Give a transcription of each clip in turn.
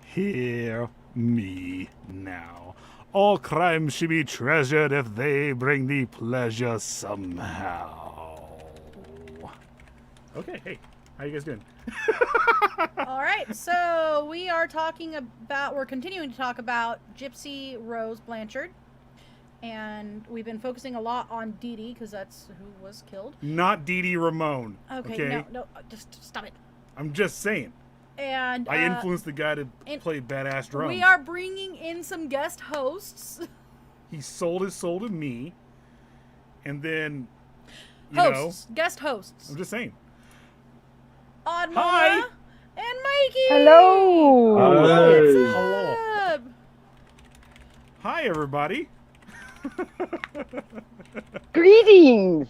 Hear me now. All crimes should be treasured if they bring thee pleasure somehow. Okay, hey, how you guys doing? All right, so we're continuing to talk about Gypsy Rose Blanchard. And we've been focusing a lot on Dee Dee, because that's who was killed. Not Dee Dee Ramone. Okay, no, just stop it. I'm just saying. And I influenced the guy to play badass drums. We are bringing in some guest hosts. He sold his soul to me. And then, guest hosts. I'm just saying. Odd Mama and Mikey. Hello. Hello. Up? Hi, everybody. Greetings.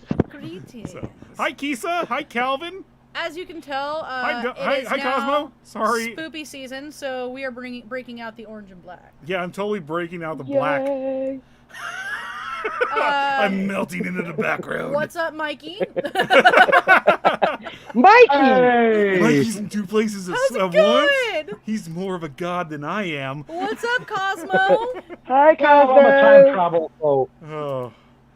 So, hi, Kisa. Hi, Calvin. As you can tell, Hi, it is now Cosmo. Sorry. spoopy season, so we are breaking out the orange and black. Yeah, I'm totally breaking out the Yay. black. I'm melting into the background. What's up, Mikey? Mikey. Hey. Mikey's in two places How's it at going? once. He's more of a god than I am. What's up, Cosmo? Hi, Well, I'm a time Cosmo. travel, so Oh,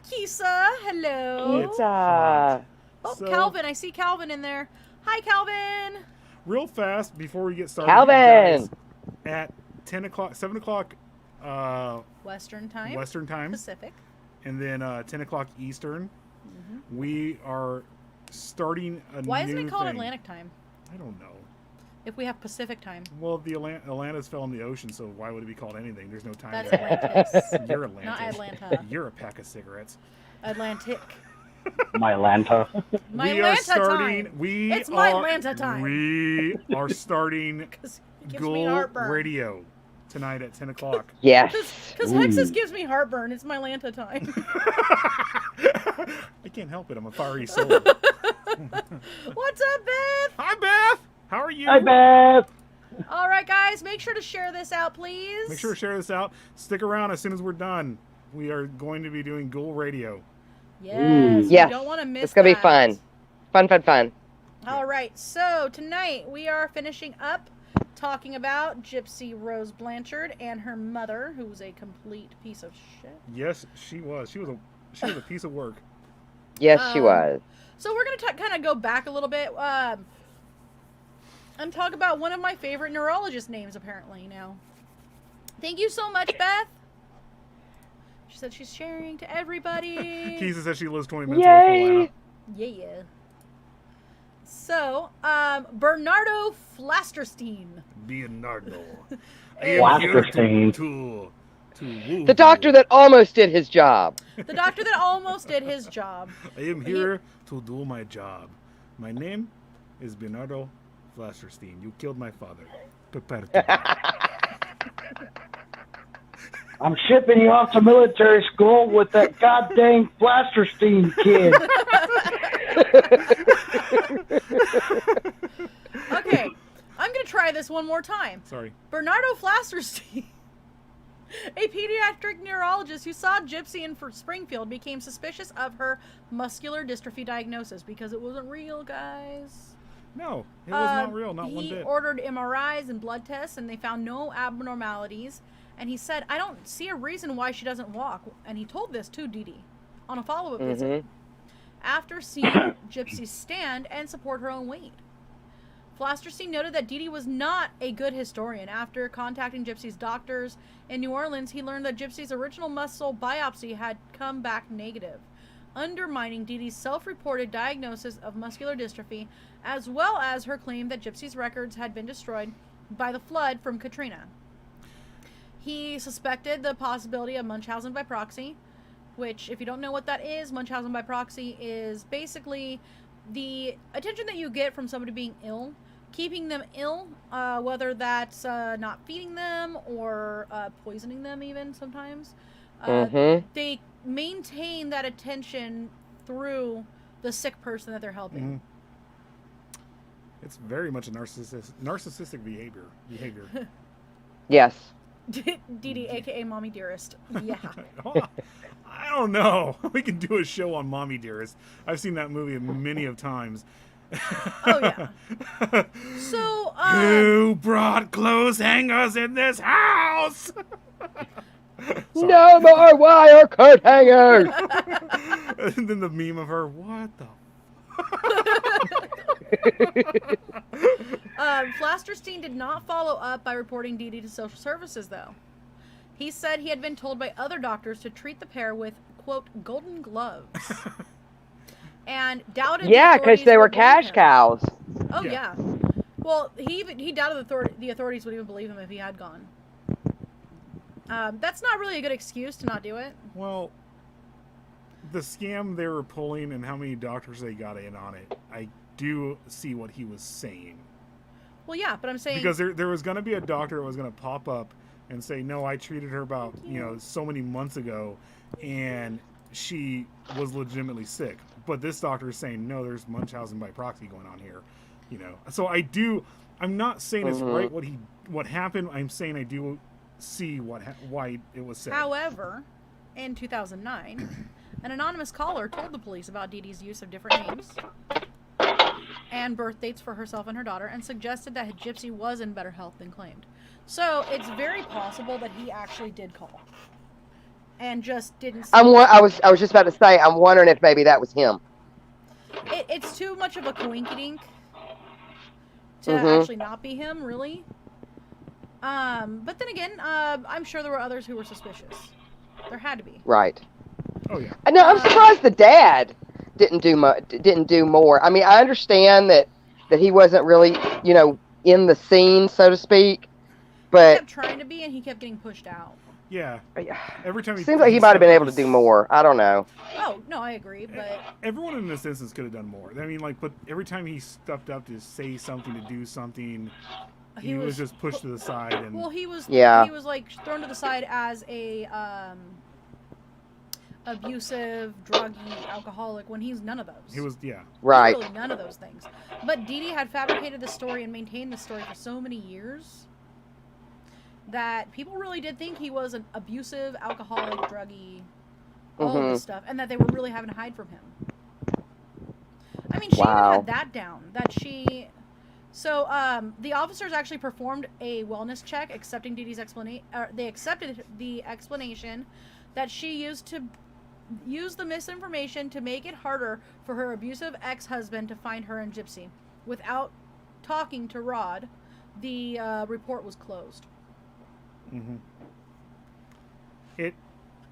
Kisa, hello. Pizza. Oh, So- Calvin, I see Calvin in there. Hi, Calvin. real fast before we get started. Calvin. Guys, at 10 o'clock, 7 o'clock Western time. Western time, Pacific. and then 10 o'clock Eastern, we are starting a Why new isn't it called thing. Atlantic time I don't know. if we have Pacific time? Well, the Atlantis fell in the ocean, so why would it be called anything? There's no time That's there. Atlantis. You're Atlantis. Not Atlanta. You're a pack of cigarettes. Atlantic. my Lanta. My we are Atlanta starting. time. We It's are, my Atlanta time. We are starting 'Cause it gives me Ghoul heartburn. Radio tonight at 10 o'clock. Yes. Because Hexus gives me heartburn. It's my Lanta time. I can't help it. I'm a fiery soul. What's up, Beth? Hi, Beth. How are you? Hi, Beth. All right, guys, make sure to share this out, please. Make sure to share this out. Stick around as soon as we're done. We are going to be doing Ghoul Radio. Yes. Yes. You don't want to miss It's going to be that. fun. Fun. All right, so tonight we are finishing up talking about Gypsy Rose Blanchard and her mother, who was a complete piece of shit. Yes, she was. She was a piece of work. Yes, she was. So we're going to kind of go back a little bit and talk about one of my favorite neurologist names, apparently, now. Thank you so much, Beth. She said she's sharing to everybody. Kisa says she lives 20 minutes away from Atlanta. Yeah. So, Bernardo Flasterstein. Leonardo. Flasterstein. To woo The doctor you. that almost did his job. The doctor that almost did his job. I am here to do my job. My name is Bernardo Flasterstein. You killed my father. Prepare to I'm shipping you off to military school with that goddamn Blasterstein kid. Okay, I'm going to try this one more time. Sorry. Bernardo Flasterstein, a pediatric neurologist who saw Gypsy in Springfield, became suspicious of her muscular dystrophy diagnosis because it wasn't real, guys. No, it was not real, not one He bit. ordered MRIs and blood tests, and they found no abnormalities. And he said, I don't see a reason why she doesn't walk. And he told this to Dee Dee on a follow-up visit after seeing Gypsy stand and support her own weight. Flasterstein noted that Dee Dee was not a good historian. After contacting Gypsy's doctors in New Orleans, he learned that Gypsy's original muscle biopsy had come back negative. undermining Dee Dee's self-reported diagnosis of muscular dystrophy, as well as her claim that Gypsy's records had been destroyed by the flood from Katrina. He suspected the possibility of Munchausen by proxy, which, if you don't know what that is, Munchausen by proxy is basically the attention that you get from somebody being ill, keeping them ill, whether that's not feeding them or poisoning them even sometimes. They maintain that attention through the sick person that they're helping. Mm-hmm. It's very much a narcissistic behavior. Yes. Dee Dee, aka Mommy Dearest. Yeah. I don't know. We can do a show on Mommy Dearest. I've seen that movie many of times. Oh, yeah. So, who brought clothes hangers in this house? No more wire coat hangers. And then the meme of her, what the Flasterstein did not follow up by reporting Dee Dee to social services, though. He said he had been told by other doctors to treat the pair with, quote, golden gloves. And doubted Yeah, because they were cash cows. Oh, yeah. Well, he doubted the authorities would even believe him if he had gone. That's not really a good excuse to not do it. Well, the scam they were pulling and how many doctors they got in on it, I do see what he was saying. Well, yeah, but I'm saying... Because there was going to be a doctor that was going to pop up and say, no, I treated her about, so many months ago, and she was legitimately sick. But this doctor is saying, no, there's Munchausen by proxy going on here. So I'm not saying it's right what happened. I'm saying I do see why it was said. However, in 2009, an anonymous caller told the police about Dee Dee's use of different names and birth dates for herself and her daughter, and suggested that Gypsy was in better health than claimed. So it's very possible that he actually did call and just didn't. I was just about to say, I'm wondering if maybe that was him. It's too much of a coinkydink to actually not be him, really. But then again, I'm sure there were others who were suspicious. There had to be. Right. Oh yeah. No, I'm surprised the dad didn't do more. I mean, I understand that he wasn't really, in the scene, so to speak. But he kept trying to be, and he kept getting pushed out. Yeah. Every time seems like he might have been able to do more. I don't know. Oh no, I agree, but everyone in this instance could have done more. I mean, but every time he stepped up to say something, to do something, he was just pushed to the side. And he was like thrown to the side as a abusive, druggy, alcoholic, when he's none of those. He was, right. Literally none of those things. But Dee Dee had fabricated the story and maintained the story for so many years that people really did think he was an abusive, alcoholic, druggy, all of this stuff, and that they were really having to hide from him. I mean, she even had that down. So, the officers actually performed a wellness check, accepting Dee Dee's explanation. They accepted the explanation that she used the misinformation to make it harder for her abusive ex-husband to find her and Gypsy. Without talking to Rod, the report was closed. Mm-hmm.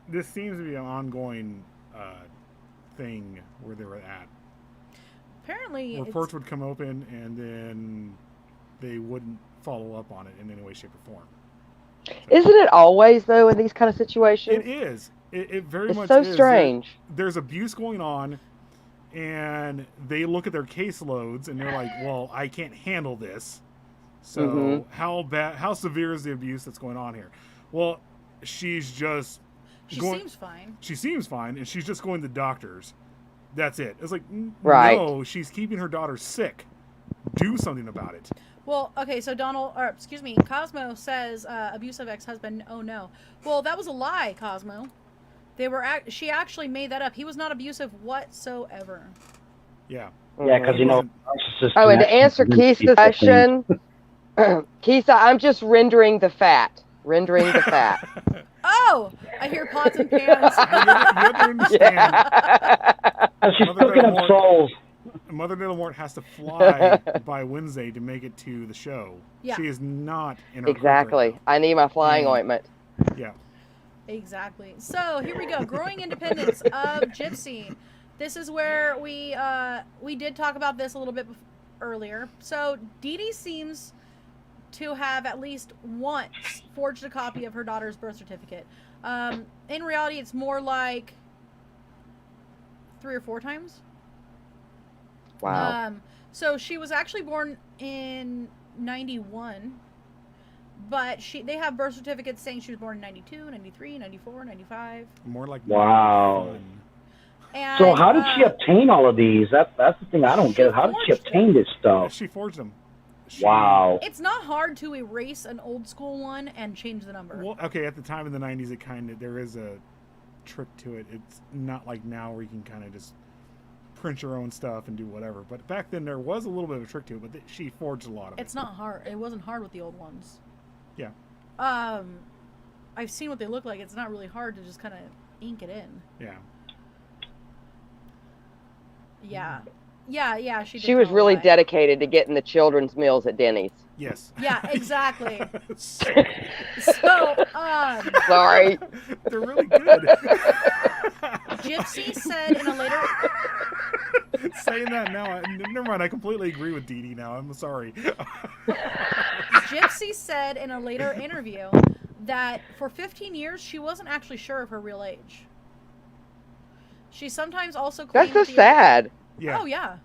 This seems to be an ongoing thing where they were at. Apparently, reports would come open and then they wouldn't follow up on it in any way, shape, or form. Isn't it always, though, in these kind of situations? It is. It very much so is. Strange. There's abuse going on, and they look at their caseloads and they're like, well, I can't handle this. So how severe is the abuse that's going on here? Well, she seems fine. She seems fine, and she's just going to doctors. That's it. It's like, no, she's keeping her daughter sick. Do something about it. Well, okay, so Cosmo says abusive ex-husband. Oh no. Well, that was a lie, Cosmo. She actually made that up. He was not abusive whatsoever. Yeah. Yeah, because narcissist. Oh, and to answer Keith's question, Keith, I'm just rendering the fat. Oh, I hear pots and pans. You have to understand. She's cooking up souls. Mother Middlemort has to fly by Wednesday to make it to the show. Yeah. She is not in her Exactly. right I need my flying ointment. Yeah. Exactly. So here we go. Growing independence of Gypsy. This is where we did talk about this a little bit earlier. So Dee Dee seems to have at least once forged a copy of her daughter's birth certificate. In reality, it's more like 3 or 4 times. Wow. So she was actually born in 91. But they have birth certificates saying she was born in 92, 93, 94, 95. More like Wow. 91. And, So how did she obtain all of these? That's the thing I don't get. How did she obtain this stuff? She forged them. Wow. It's not hard to erase an old school one and change the number. Well, okay, at the time in the 90s, it kind of, there is a trick to it. It's not like now where you can kind of just print your own stuff and do whatever. But back then, there was a little bit of a trick to it, but she forged a lot of it. It's not hard. It wasn't hard with the old ones. Yeah. I've seen what they look like. It's not really hard to just kind of ink it in. Yeah. Yeah. She was really dedicated to getting the children's meals at Denny's. Yes. Yeah, exactly. So, Sorry. They're really good. Gypsy said in a later... Saying that now, never mind, I completely agree with Dee Dee now. I'm sorry. Gypsy said in a later interview that for 15 years, she wasn't actually sure of her real age. She sometimes also claimed... That's so sad. Yeah. Oh, yeah.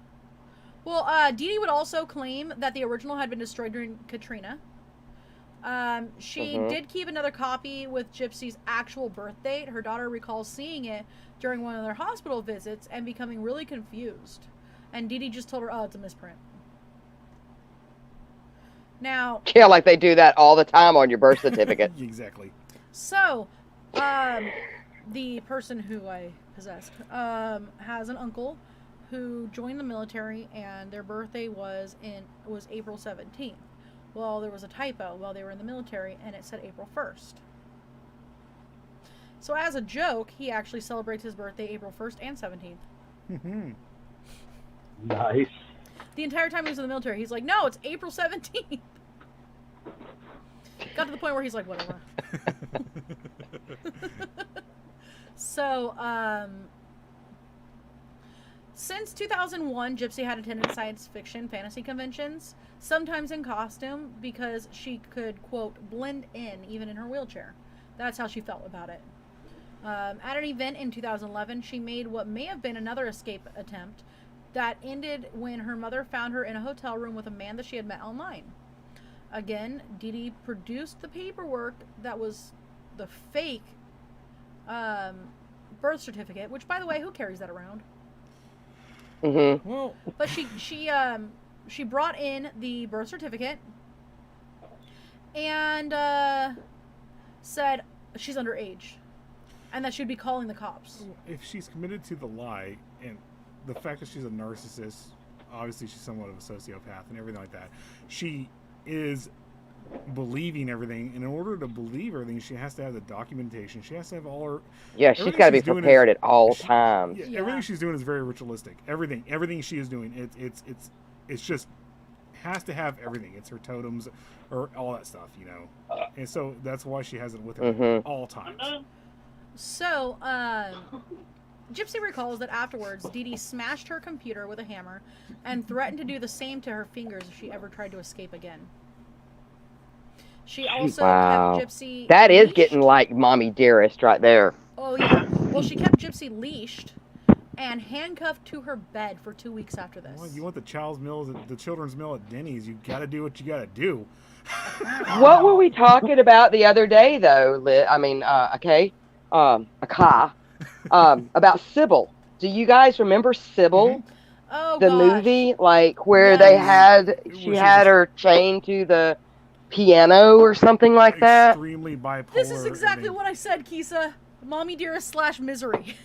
Well, Dee Dee would also claim that the original had been destroyed during Katrina. She did keep another copy with Gypsy's actual birth date. Her daughter recalls seeing it during one of their hospital visits and becoming really confused. And Dee Dee just told her, oh, it's a misprint. Now... Yeah, like they do that all the time on your birth certificate. Exactly. So, the person who I possessed has an uncle who joined the military, and their birthday was April 17th. Well, there was a typo while they were in the military, and it said April 1st. So as a joke, he actually celebrates his birthday April 1st and 17th. Mm-hmm. Nice. The entire time he was in the military, he's like, no, it's April 17th. Got to the point where he's like, whatever. So, since 2001, Gypsy had attended science fiction fantasy conventions, sometimes in costume, because she could, quote, blend in even in her wheelchair. That's how she felt about it. At an event in 2011, she made what may have been another escape attempt that ended when her mother found her in a hotel room with a man that she had met online. Again, Dee Dee produced the paperwork that was the fake birth certificate, which, by the way, who carries that around? Mm-hmm. Well, But she brought in the birth certificate and said she's underage and that she'd be calling the cops. if she's committed to the lie, and the fact that she's a narcissist, obviously she's somewhat of a sociopath and everything like that, she is believing everything. And in order to believe everything, she has to have the documentation. She has to have all her... Yeah, she's got to be prepared at all times. Yeah, everything she's doing is very ritualistic. Everything she is doing, it's just has to have everything. It's her totems or all that stuff, you know. And so that's why she has it with her at all times. So, Gypsy recalls that afterwards, Dee Dee smashed her computer with a hammer and threatened to do the same to her fingers if she ever tried to escape again. She also kept Gypsy That is leashed. getting like Mommy Dearest right there. Oh, yeah. Well, she kept Gypsy leashed and handcuffed to her bed for 2 weeks after this. Well, you want the children's meal at Denny's, you got to do what you got to do. What were we talking about the other day, though? About Sybil. Do you guys remember Sybil? Oh, The gosh. movie, like where they she had her chained to the piano or something like that. Extremely bipolar. This is exactly and what I said, Kisa. Mommy Dearest / Misery.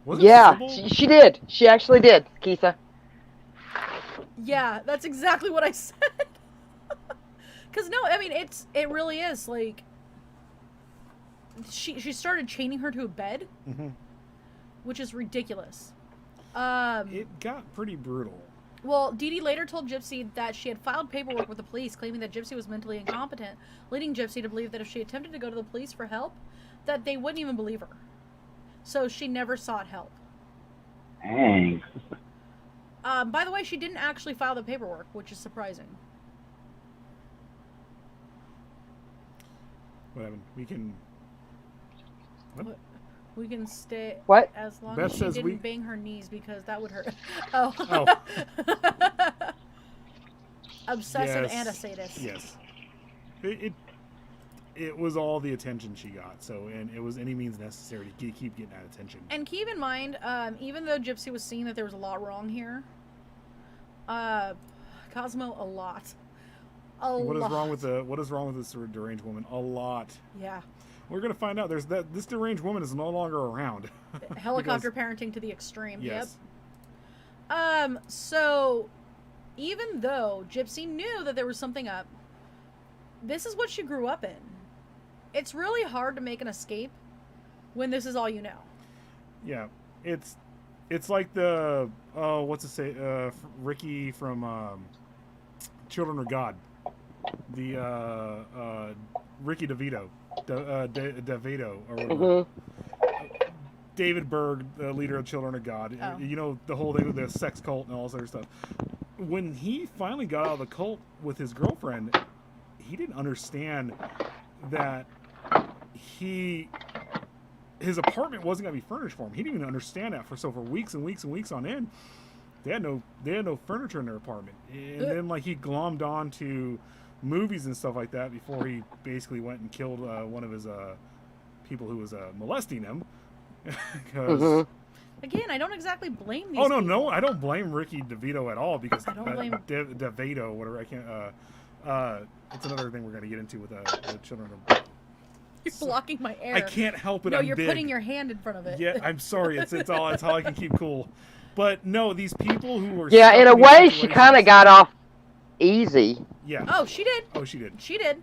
Was it Yeah, Sybil? she did. She actually did, Keitha. Yeah, that's exactly what I said. Because, no, I mean, it really is, like, she started chaining her to a bed, which is ridiculous. It got pretty brutal. Well, Dee Dee later told Gypsy that she had filed paperwork with the police claiming that Gypsy was mentally incompetent, leading Gypsy to believe that if she attempted to go to the police for help, that they wouldn't even believe her. So she never sought help. Dang. By the way, she didn't actually file the paperwork, which is surprising. What happened? We can. What? We can stay What? as long Beth as she says didn't we- bang her knees because that would hurt. Oh. Oh. Obsessive Yes. and a sadist. Yes. It was all the attention she got. So, and it was any means necessary to keep getting that attention. And keep in mind, even though Gypsy was seeing that there was a lot wrong here, Cosmo, a lot. What is wrong with this deranged woman? A lot. Yeah. We're gonna find out. This deranged woman is no longer around. Helicopter parenting to the extreme. Yes. Yep. So even though Gypsy knew that there was something up, this is what she grew up in. It's really hard to make an escape when this is all you know. Yeah. It's like the what's it say? Ricky from Children of God. The Ricky DeVito. DeVito or whatever. David Berg, the leader of Children of God. Oh. You know, the whole thing with the sex cult and all this other stuff. When he finally got out of the cult with his girlfriend, he didn't understand that his apartment wasn't going to be furnished for him. He didn't even understand that for weeks and weeks and weeks on end. They had no furniture in their apartment. And then like he glommed on to movies and stuff like that before he basically went and killed one of his people who was molesting him. Because Again, I don't exactly blame these. oh no, people. no, I don't blame Ricky DeVito at all because I don't blame DeVito, whatever. I can't. It's another thing we're going to get into with the children of. You're blocking my air. I can't help it. No, I'm you're big. putting your hand in front of it. Yeah, I'm sorry. It's all I can keep cool. But no, these people who were Yeah, stuck in a these way, she kind of situations- got off easy. Yeah. Oh, she did. Oh, she did. She did.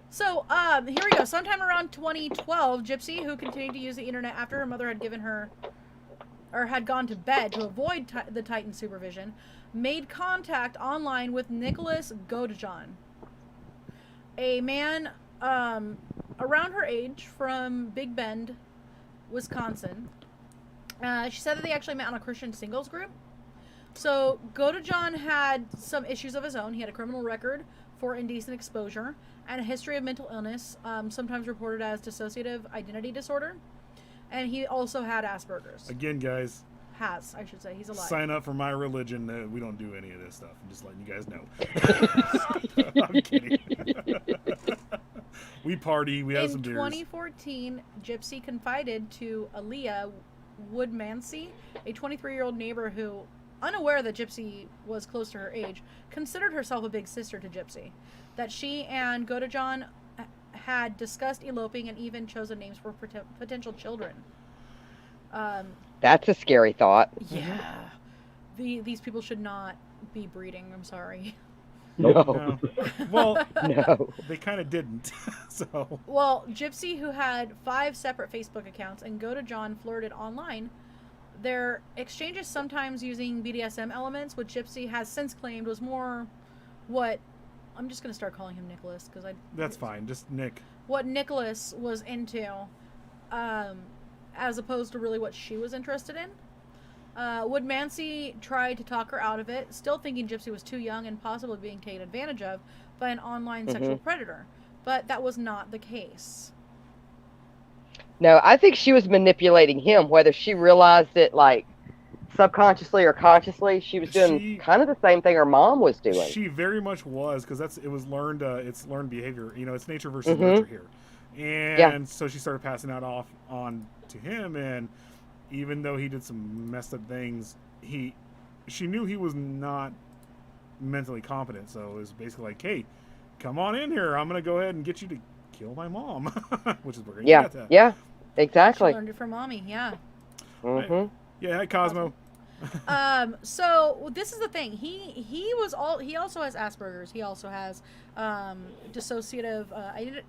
So, here we go. Sometime around 2012, Gypsy, who continued to use the internet after her mother had given her, or had gone to bed to avoid the Titan supervision, made contact online with Nicholas Godejohn, a man around her age from Big Bend, Wisconsin. She said that they actually met on a Christian singles group. So, Godejohn had some issues of his own. He had a criminal record for indecent exposure and a history of mental illness, sometimes reported as dissociative identity disorder. And he also had Asperger's. Again, guys, I should say. He's alive. sign up for my religion. We don't do any of this stuff. I'm just letting you guys know. I'm kidding. We party. We have In some beers. 2014, Gypsy confided to Aaliyah Woodmansey, a 23-year-old neighbor who, unaware that Gypsy was close to her age, considered herself a big sister to Gypsy, that she and Godejohn had discussed eloping and even chosen names for potential children. That's a scary thought. Yeah. These people should not be breeding. I'm sorry. No. Well, No. they kind of didn't. So. Well, Gypsy, who had 5 separate Facebook accounts, and Godejohn flirted online, their exchanges sometimes using BDSM elements, which Gypsy has since claimed was more what... I'm just going to start calling him Nicholas, because That's fine. Just Nick. what Nicholas was into, as opposed to really what she was interested in. Woodmansey tried to talk her out of it, still thinking Gypsy was too young and possibly being taken advantage of by an online sexual predator. But that was not the case. No, I think she was manipulating him, whether she realized it, like, subconsciously or consciously. She was doing kind of the same thing her mom was doing. She very much was, because it was learned. It's learned behavior. You know, it's nature versus nurture here, and so she started passing that off on to him. And even though he did some messed up things, she knew he was not mentally competent. So it was basically like, hey, come on in here. I'm gonna go ahead and get you to kill my mom, which is where you got that. Yeah, exactly. She learned it from mommy, yeah. Yeah, hi Cosmo. So this is the thing. He also has Asperger's. He also has dissociative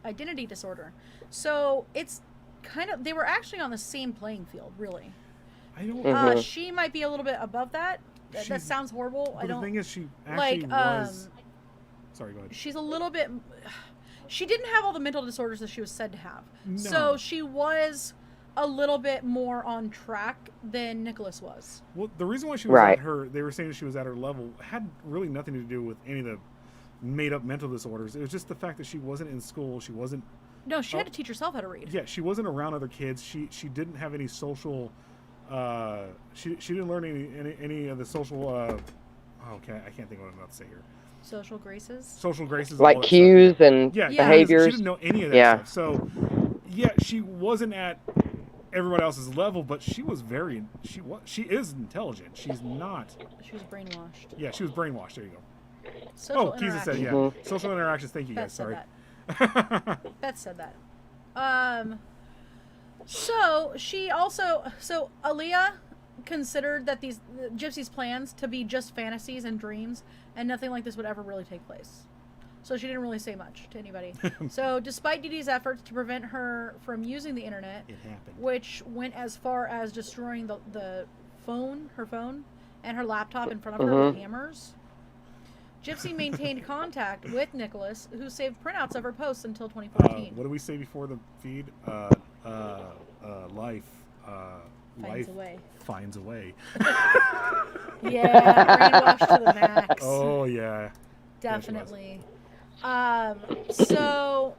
identity disorder. So it's kind of, they were actually on the same playing field, really. I don't. She might be a little bit above that. That sounds horrible. But the thing is, she actually was. Sorry, go ahead. She's a little bit. she didn't have all the mental disorders that she was said to have. No. So she was a little bit more on track than Nicholas was. Well, the reason why she was Right. at her, they were saying she was at her level, had really nothing to do with any of the made-up mental disorders. It was just the fact that she wasn't in school. She wasn't. No, she had to teach herself how to read. Yeah, she wasn't around other kids. She didn't have any social. She didn't learn any of the social. Okay, I can't think of what I'm about to say here. Social graces. Social graces, Like all that cues stuff. and Yeah, behaviors. She didn't know any of that Yeah. stuff. So, yeah, she wasn't at everyone else's level, but she was very. She is intelligent. She's not. She was brainwashed. Yeah, she was brainwashed. There you go. Social Keeza said, yeah. Mhm. Social interactions. Thank you, Beth guys. said Sorry. that. Beth said that. So Aaliyah considered that these Gypsy's plans to be just fantasies and dreams, and nothing like this would ever really take place. So she didn't really say much to anybody. So despite Dee Dee's efforts to prevent her from using the internet, It happened. which went as far as destroying her phone, and her laptop in front of her with hammers, Gypsy maintained contact with Nicholas, who saved printouts of her posts until 2014. What did we say before the feed? Life. Finds Life a way. finds a way. Yeah, brainwashed to the max. Oh yeah. Definitely. So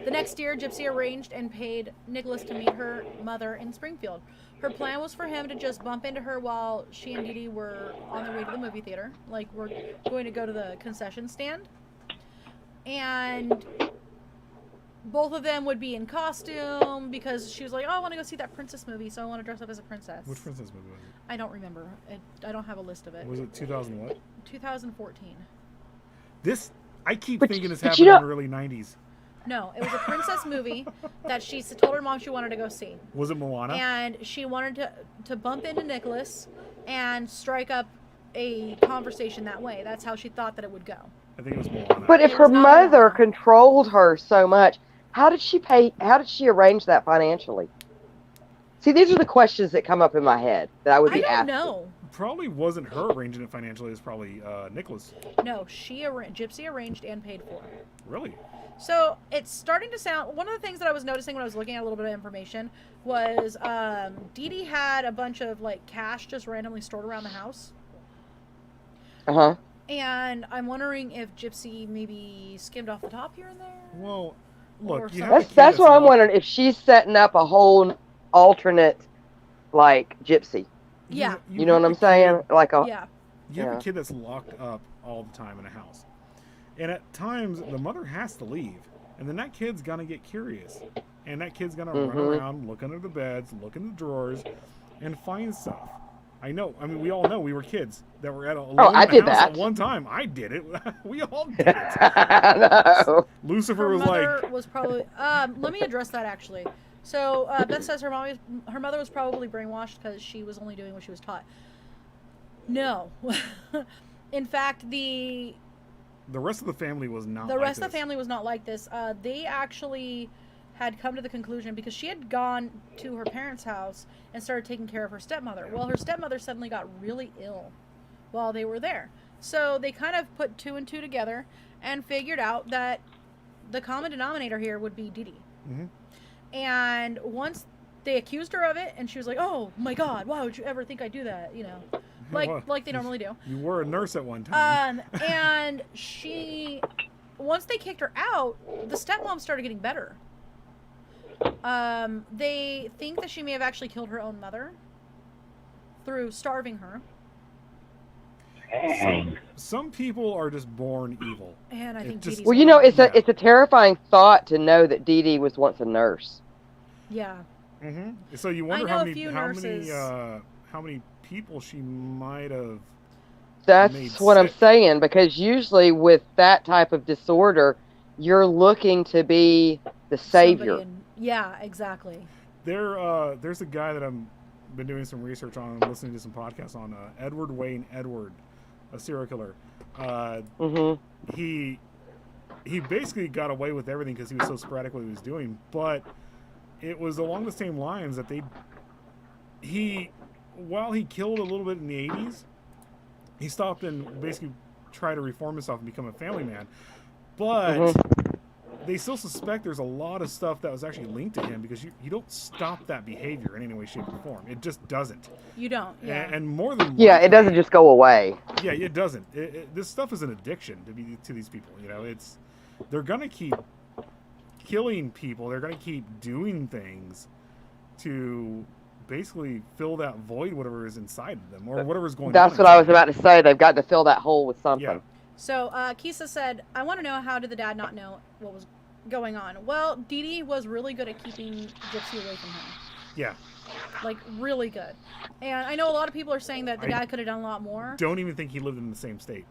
the next year, Gypsy arranged and paid Nicholas to meet her mother in Springfield. Her plan was for him to just bump into her while she and Dee Dee were on their way to the movie theater. Like, we're going to go to the concession stand. And both of them would be in costume because she was like, oh, I want to go see that princess movie, so I want to dress up as a princess. Which princess movie was it? I don't remember. I don't have a list of it. Was it 2000 what? 2014. This I keep But- thinking this but happened you in know- the early 90s. No, it was a princess movie that she told her mom she wanted to go see. Was it Moana? And she wanted to bump into Nicholas and strike up a conversation that way. That's how she thought that it would go. I think it was Moana. But if It her was not mother Moana. controlled her so much, how did she arrange that financially? See, these are the questions that come up in my head that I would I be don't asking. know. Probably wasn't her arranging it financially. It was probably Nicholas. No, Gypsy arranged and paid for it. Really? So it's starting to sound. One of the things that I was noticing when I was looking at a little bit of information was Dee Dee had a bunch of like cash just randomly stored around the house, Uh-huh. and I'm wondering if Gypsy maybe skimmed off the top here and there. Well, Or look, you something. have a That's kid that's what I'm locked- wondering, if she's setting up a whole alternate, like, Gypsy. Yeah. You know have what I'm a kid- saying? Like a Yeah. You have Yeah. a kid that's locked up all the time in a house. And at times, the mother has to leave. And then that kid's going to get curious. And that kid's going to run Mhm. around, look under the beds, look in the drawers, and find stuff. I know. I mean, we all know we were kids that were alone I in the did house that. at one time. I did it. We all did it. no. Lucifer Her was mother like, was probably. Let me address that actually. So Beth says her mother was probably brainwashed because she was only doing what she was taught. No, in fact, the rest of the family was not the like rest of this. the family was not like this. They actually had come to the conclusion because she had gone to her parents' house and started taking care of her stepmother. Well, her stepmother suddenly got really ill while they were there. So they kind of put two and two together and figured out that the common denominator here would be Dee Dee. Mhm. And once they accused her of it, and she was like, "Oh my God, why would you ever think I'd do that?" You know, Well, like they normally do. You were a nurse at one time. And once they kicked her out, the stepmom started getting better. They think that she may have actually killed her own mother through starving her. Some people are just born evil. And I It think just- Dee Dee's Well, you know, one. it's a terrifying thought to know that Dee Dee was once a nurse. Yeah. Mm-hmm. So you wonder know how a many few how nurses- many people she might have. That's Made what I'm sick. saying, because usually with that type of disorder, you're looking to be the savior. Yeah, exactly. There's a guy that I've been doing some research on and listening to some podcasts on, Edward Wayne Edward, a serial killer. hmm He basically got away with everything because he was so sporadic what he was doing, but it was along the same lines that while he killed a little bit in the 80s, he stopped and basically tried to reform himself and become a family man. But they still suspect there's a lot of stuff that was actually linked to him because you don't stop that behavior in any way, shape, or form. It just doesn't. You don't. Yeah. And more than Yeah, likely, it doesn't just go away. Yeah, it doesn't. This stuff is an addiction to these people. You know, they're gonna keep killing people. They're gonna keep doing things to basically fill that void, whatever is inside of them, or whatever's going on. That's what I was about to say. They've got to fill that hole with something. Yeah. So Kisa said, I want to know, how did the dad not know what was going on? Well, Dee Dee was really good at keeping Gypsy away from him. Yeah. Like, really good. And I know a lot of people are saying that the dad could have done a lot more. Don't even think he lived in the same state.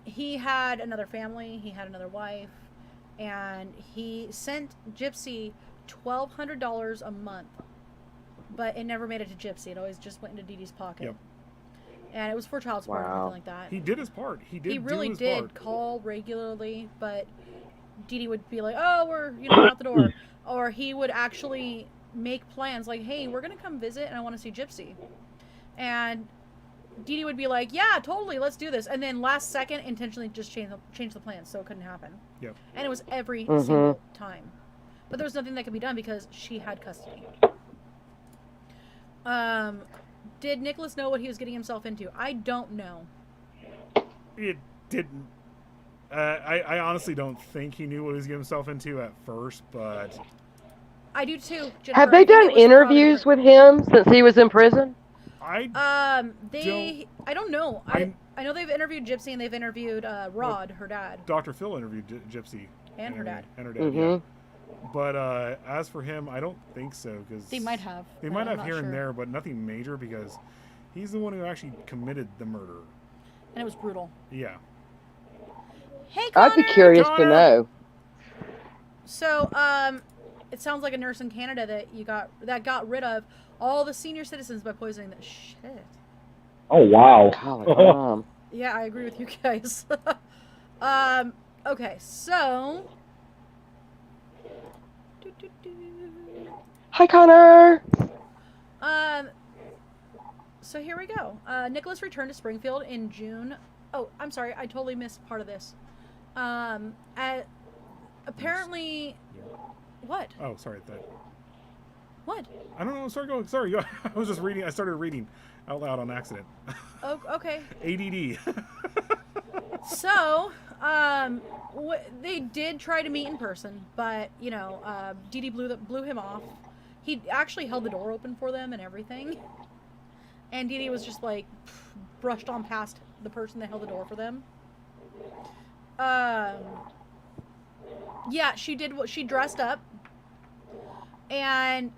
He had another family. He had another wife. And he sent Gypsy $1,200 a month. But it never made it to Gypsy. It always just went into Dee Dee's pocket. Yep. And it was for child support or anything like that. He did his part. He really his did part. call regularly, but Dee Dee would be like, oh, we're out the door. Or he would actually make plans like, hey, we're going to come visit and I want to see Gypsy. And Dee Dee would be like, yeah, totally, let's do this. And then last second, intentionally just change the plans so it couldn't happen. Yep. And it was every single time. But there was nothing that could be done because she had custody. Did Nicholas know what he was getting himself into? I don't know. It didn't. I honestly don't think he knew what he was getting himself into at first, but... I do too, Jennifer. Have they done interviews with him since he was in prison? I don't know. I know they've interviewed Gypsy and they've interviewed Rod, her dad. Dr. Phil interviewed Gypsy. And her dad. And her dad, yeah. But as for him, I don't think so. Cause they might have. They might have here and there, but nothing major because he's the one who actually committed the murder. And it was brutal. Yeah. Hey, Connor! I'd be curious to know. So, it sounds like a nurse in Canada that got rid of all the senior citizens by poisoning the shit. Oh, wow. God, yeah, I agree with you guys. Okay, so... Hi, Connor! So here we go. Nicholas returned to Springfield in June. Oh, I'm sorry, I totally missed part of this. Apparently... What? Oh, sorry. What? I don't know. Sorry. I was just reading. I started reading out loud on accident. Oh, okay. ADD. So, they did try to meet in person, but, Dee Dee blew him off. He actually held the door open for them and everything. And Dee Dee was just, brushed on past the person that held the door for them. Yeah, she dressed up. And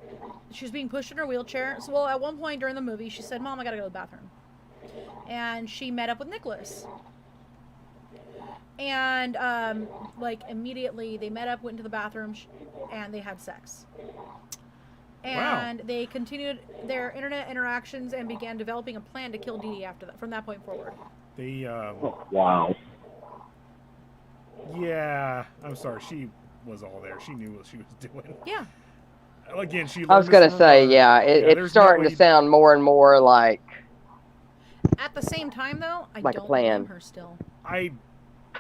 she was being pushed in her wheelchair. So, well, at one point during the movie, she said, Mom, I gotta go to the bathroom. And she met up with Nicholas. And, immediately they met up, went into the bathroom, and they had sex. And they continued their internet interactions and began developing a plan to kill Dee Dee from that point forward. Wow. Yeah, I'm sorry. She was all there. She knew what she was doing. Yeah. Again, I was going to say, it's starting to sound more and more like... At the same time, though, I like don't a plan. blame her still. I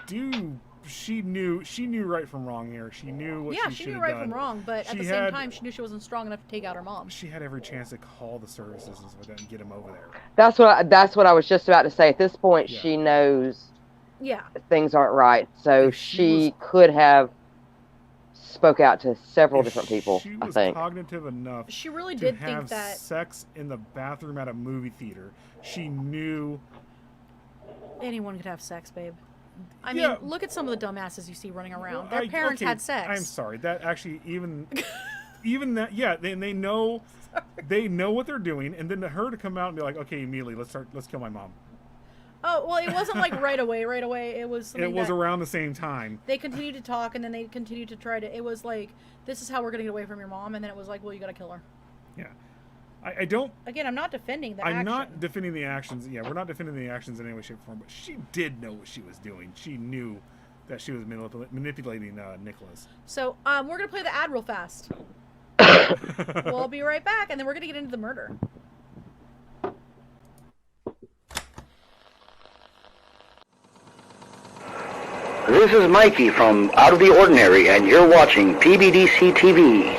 do... She knew right from wrong here. She knew what she should have done. Yeah, she knew right from wrong, but at the same time, she knew she wasn't strong enough to take out her mom. She had every chance to call the services and stuff like that and get him over there. That's what I was just about to say. At this point, she knows things aren't right, so she could have spoke out to several different people, she I was think. cognitive enough she really to did have think that sex in the bathroom at a movie theater. She knew anyone could have sex, babe. I mean, look at some of the dumbasses you see running around. Their parents had sex. I'm sorry. That actually even that they know what they're doing, and then her to come out and be like, okay, immediately let's kill my mom. Oh, well, it wasn't like right away. It was something around the same time. They continued to talk, and then they continued to try to... It was like, this is how we're going to get away from your mom, and then it was like, well, you got to kill her. Yeah. I don't... Again, I'm not defending the action. I'm not defending the actions. Yeah, we're not defending the actions in any way, shape, or form, but she did know what she was doing. She knew that she was manipulating Nicholas. So, we're going to play the ad real fast. We'll be right back, and then we're going to get into the murder. This is Mikey from Out of the Ordinary, and you're watching PBDC TV.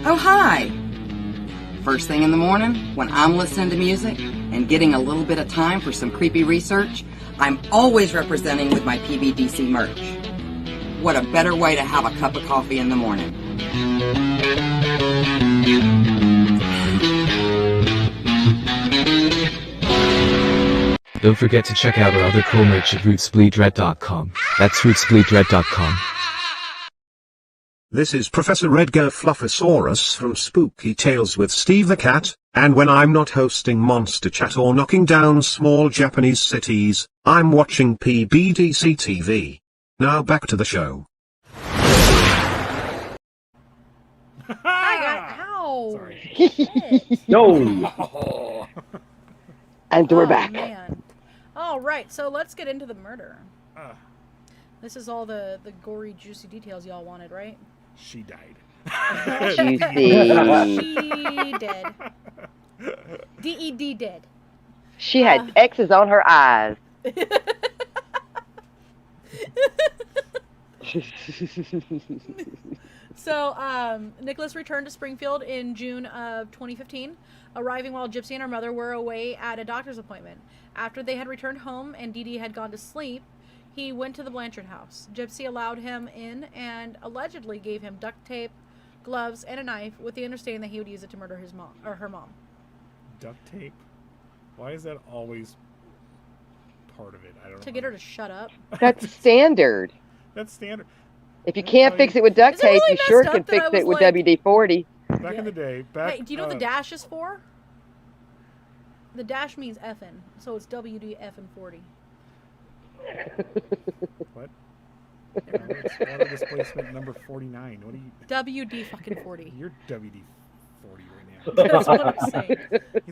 Oh, hi! First thing in the morning, when I'm listening to music and getting a little bit of time for some creepy research, I'm always representing with my PBDC merch. What a better way to have a cup of coffee in the morning. Don't forget to check out our other cool merch at rootsbleedred.com. That's rootsbleedred.com. This is Professor Edgar Fluffosaurus from Spooky Tales with Steve the Cat, and when I'm not hosting Monster Chat or knocking down small Japanese cities, I'm watching PBDC TV. Now back to the show. I got ow. Sorry. No. And we're back. Man. All right, so let's get into the murder. This is all the gory, juicy details y'all wanted, right? She died. Juicy. She dead. D-E-D dead. She had X's on her eyes. So, Nicholas returned to Springfield in June of 2015, arriving while Gypsy and her mother were away at a doctor's appointment. After they had returned home and Dee Dee had gone to sleep, he went to the Blanchard house. Gypsy allowed him in and allegedly gave him duct tape, gloves, and a knife with the understanding that he would use it to murder his mom or her mom. Duct tape? Why is that always part of it? I don't know. To get her to shut up. That's standard. That's standard. If you can't fix it with duct Is it tape, really you sure messed can up that fix I was it with like- WD-40. Back in the day, Hey, do you know what the dash is for? The dash means effing, so it's WD effing 40. What? It's water displacement number 49. What are you? WD fucking 40. You're WD right now. That's what I'm saying.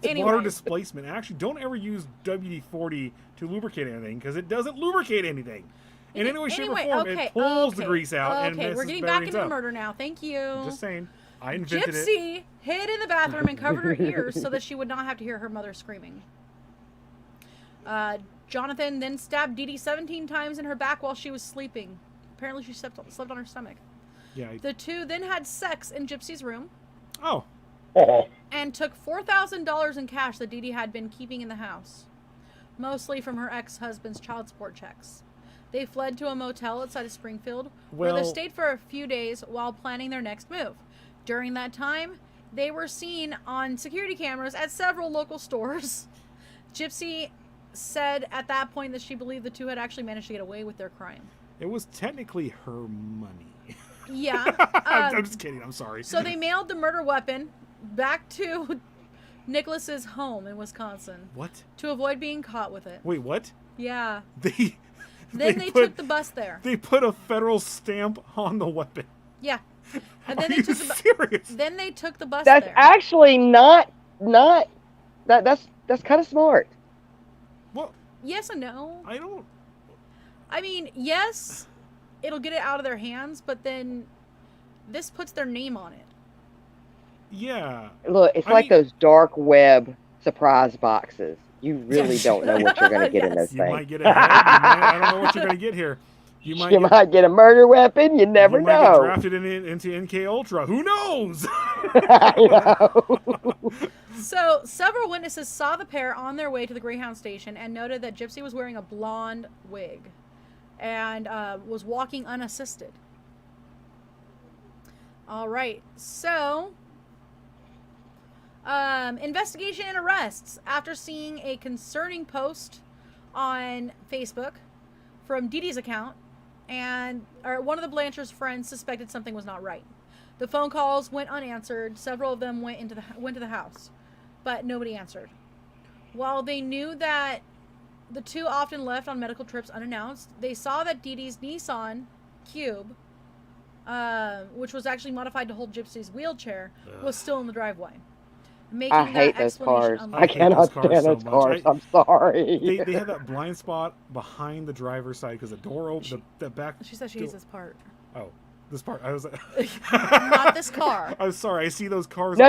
It's water displacement. Actually, don't ever use WD-40 to lubricate anything because it doesn't lubricate anything. In any way, shape, or form, it pulls the grease out and messes we're getting back into the murder now. Thank you. Just saying. I invented it. Gypsy hid in the bathroom and covered her ears so that she would not have to hear her mother screaming. Jonathan then stabbed Dee Dee 17 times in her back while she was sleeping. Apparently she slept on her stomach. Yeah. The two then had sex in Gypsy's room. Oh. And took $4,000 in cash that Dee Dee had been keeping in the house. Mostly from her ex-husband's child support checks. They fled to a motel outside of Springfield, where they stayed for a few days while planning their next move. During that time, they were seen on security cameras at several local stores. Gypsy said at that point that she believed the two had actually managed to get away with their crime. It was technically her money. Yeah. I'm just kidding. I'm sorry. So they mailed the murder weapon back to Nicholas's home in Wisconsin. What? To avoid being caught with it. Wait, what? Yeah. Then they took the bus there. They put a federal stamp on the weapon. Yeah. And then Are you serious? Then they took the bus That's there. actually not that's kind of smart. Well, yes and no. I mean, yes, it'll get it out of their hands, but then this puts their name on it. Yeah. Look, it's like those dark web surprise boxes. You really don't know what you're going to get in those You things. might get a head. I don't know what you're going to get here. You might get a murder weapon. You never know. Might get drafted into NK Ultra. Who knows? I know. So, several witnesses saw the pair on their way to the Greyhound station and noted that Gypsy was wearing a blonde wig and was walking unassisted. All right. So, investigation and arrests. After seeing a concerning post on Facebook from Dee Dee's account, one of the Blanchards' friends suspected something was not right. The phone calls went unanswered. Several of them went to the house, but nobody answered. While they knew that the two often left on medical trips unannounced, they saw that Dee Dee's Nissan Cube, which was actually modified to hold Gypsy's wheelchair, was still in the driveway. I hate those cars. I cannot stand those cars. I'm sorry. They had that blind spot behind the driver's side because the door opened. The back. She said she hates this part. Oh, this part. I was not this car. I'm sorry. I see those cars. No.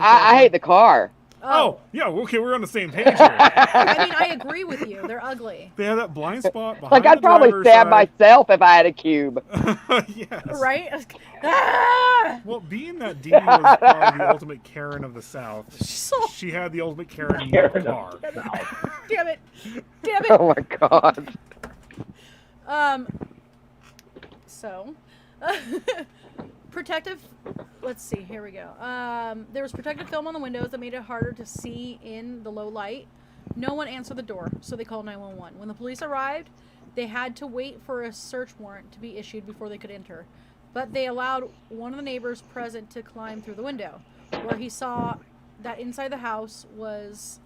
I hate the car. Oh, yeah. Okay, we're on the same page here. I mean, I agree with you. They're ugly. They have that blind spot behind Like, I'd probably stab myself if I had a cube. Yes. Right? Ah! Well, being that Dee Dee was probably the ultimate Karen of the South, she had the ultimate Karen in the car. Damn it. Damn it. Oh, my God. So... let's see, here we go. There was protective film on the windows that made it harder to see in the low light. No one answered the door, so they called 911. When the police arrived, they had to wait for a search warrant to be issued before they could enter. But they allowed one of the neighbors present to climb through the window, where he saw that inside the house was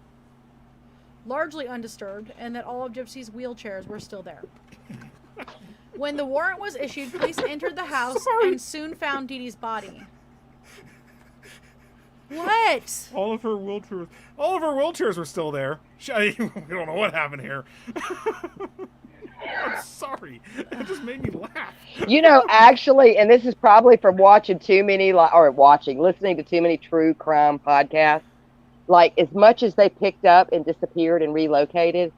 largely undisturbed and that all of Gypsy's wheelchairs were still there. When the warrant was issued, police entered the house and soon found Dee Dee's body. What? All of her wheelchairs were still there. We don't know what happened here. I'm sorry. It just made me laugh. You know, actually, and this is probably from listening to too many true crime podcasts. Like, as much as they picked up and disappeared and relocated,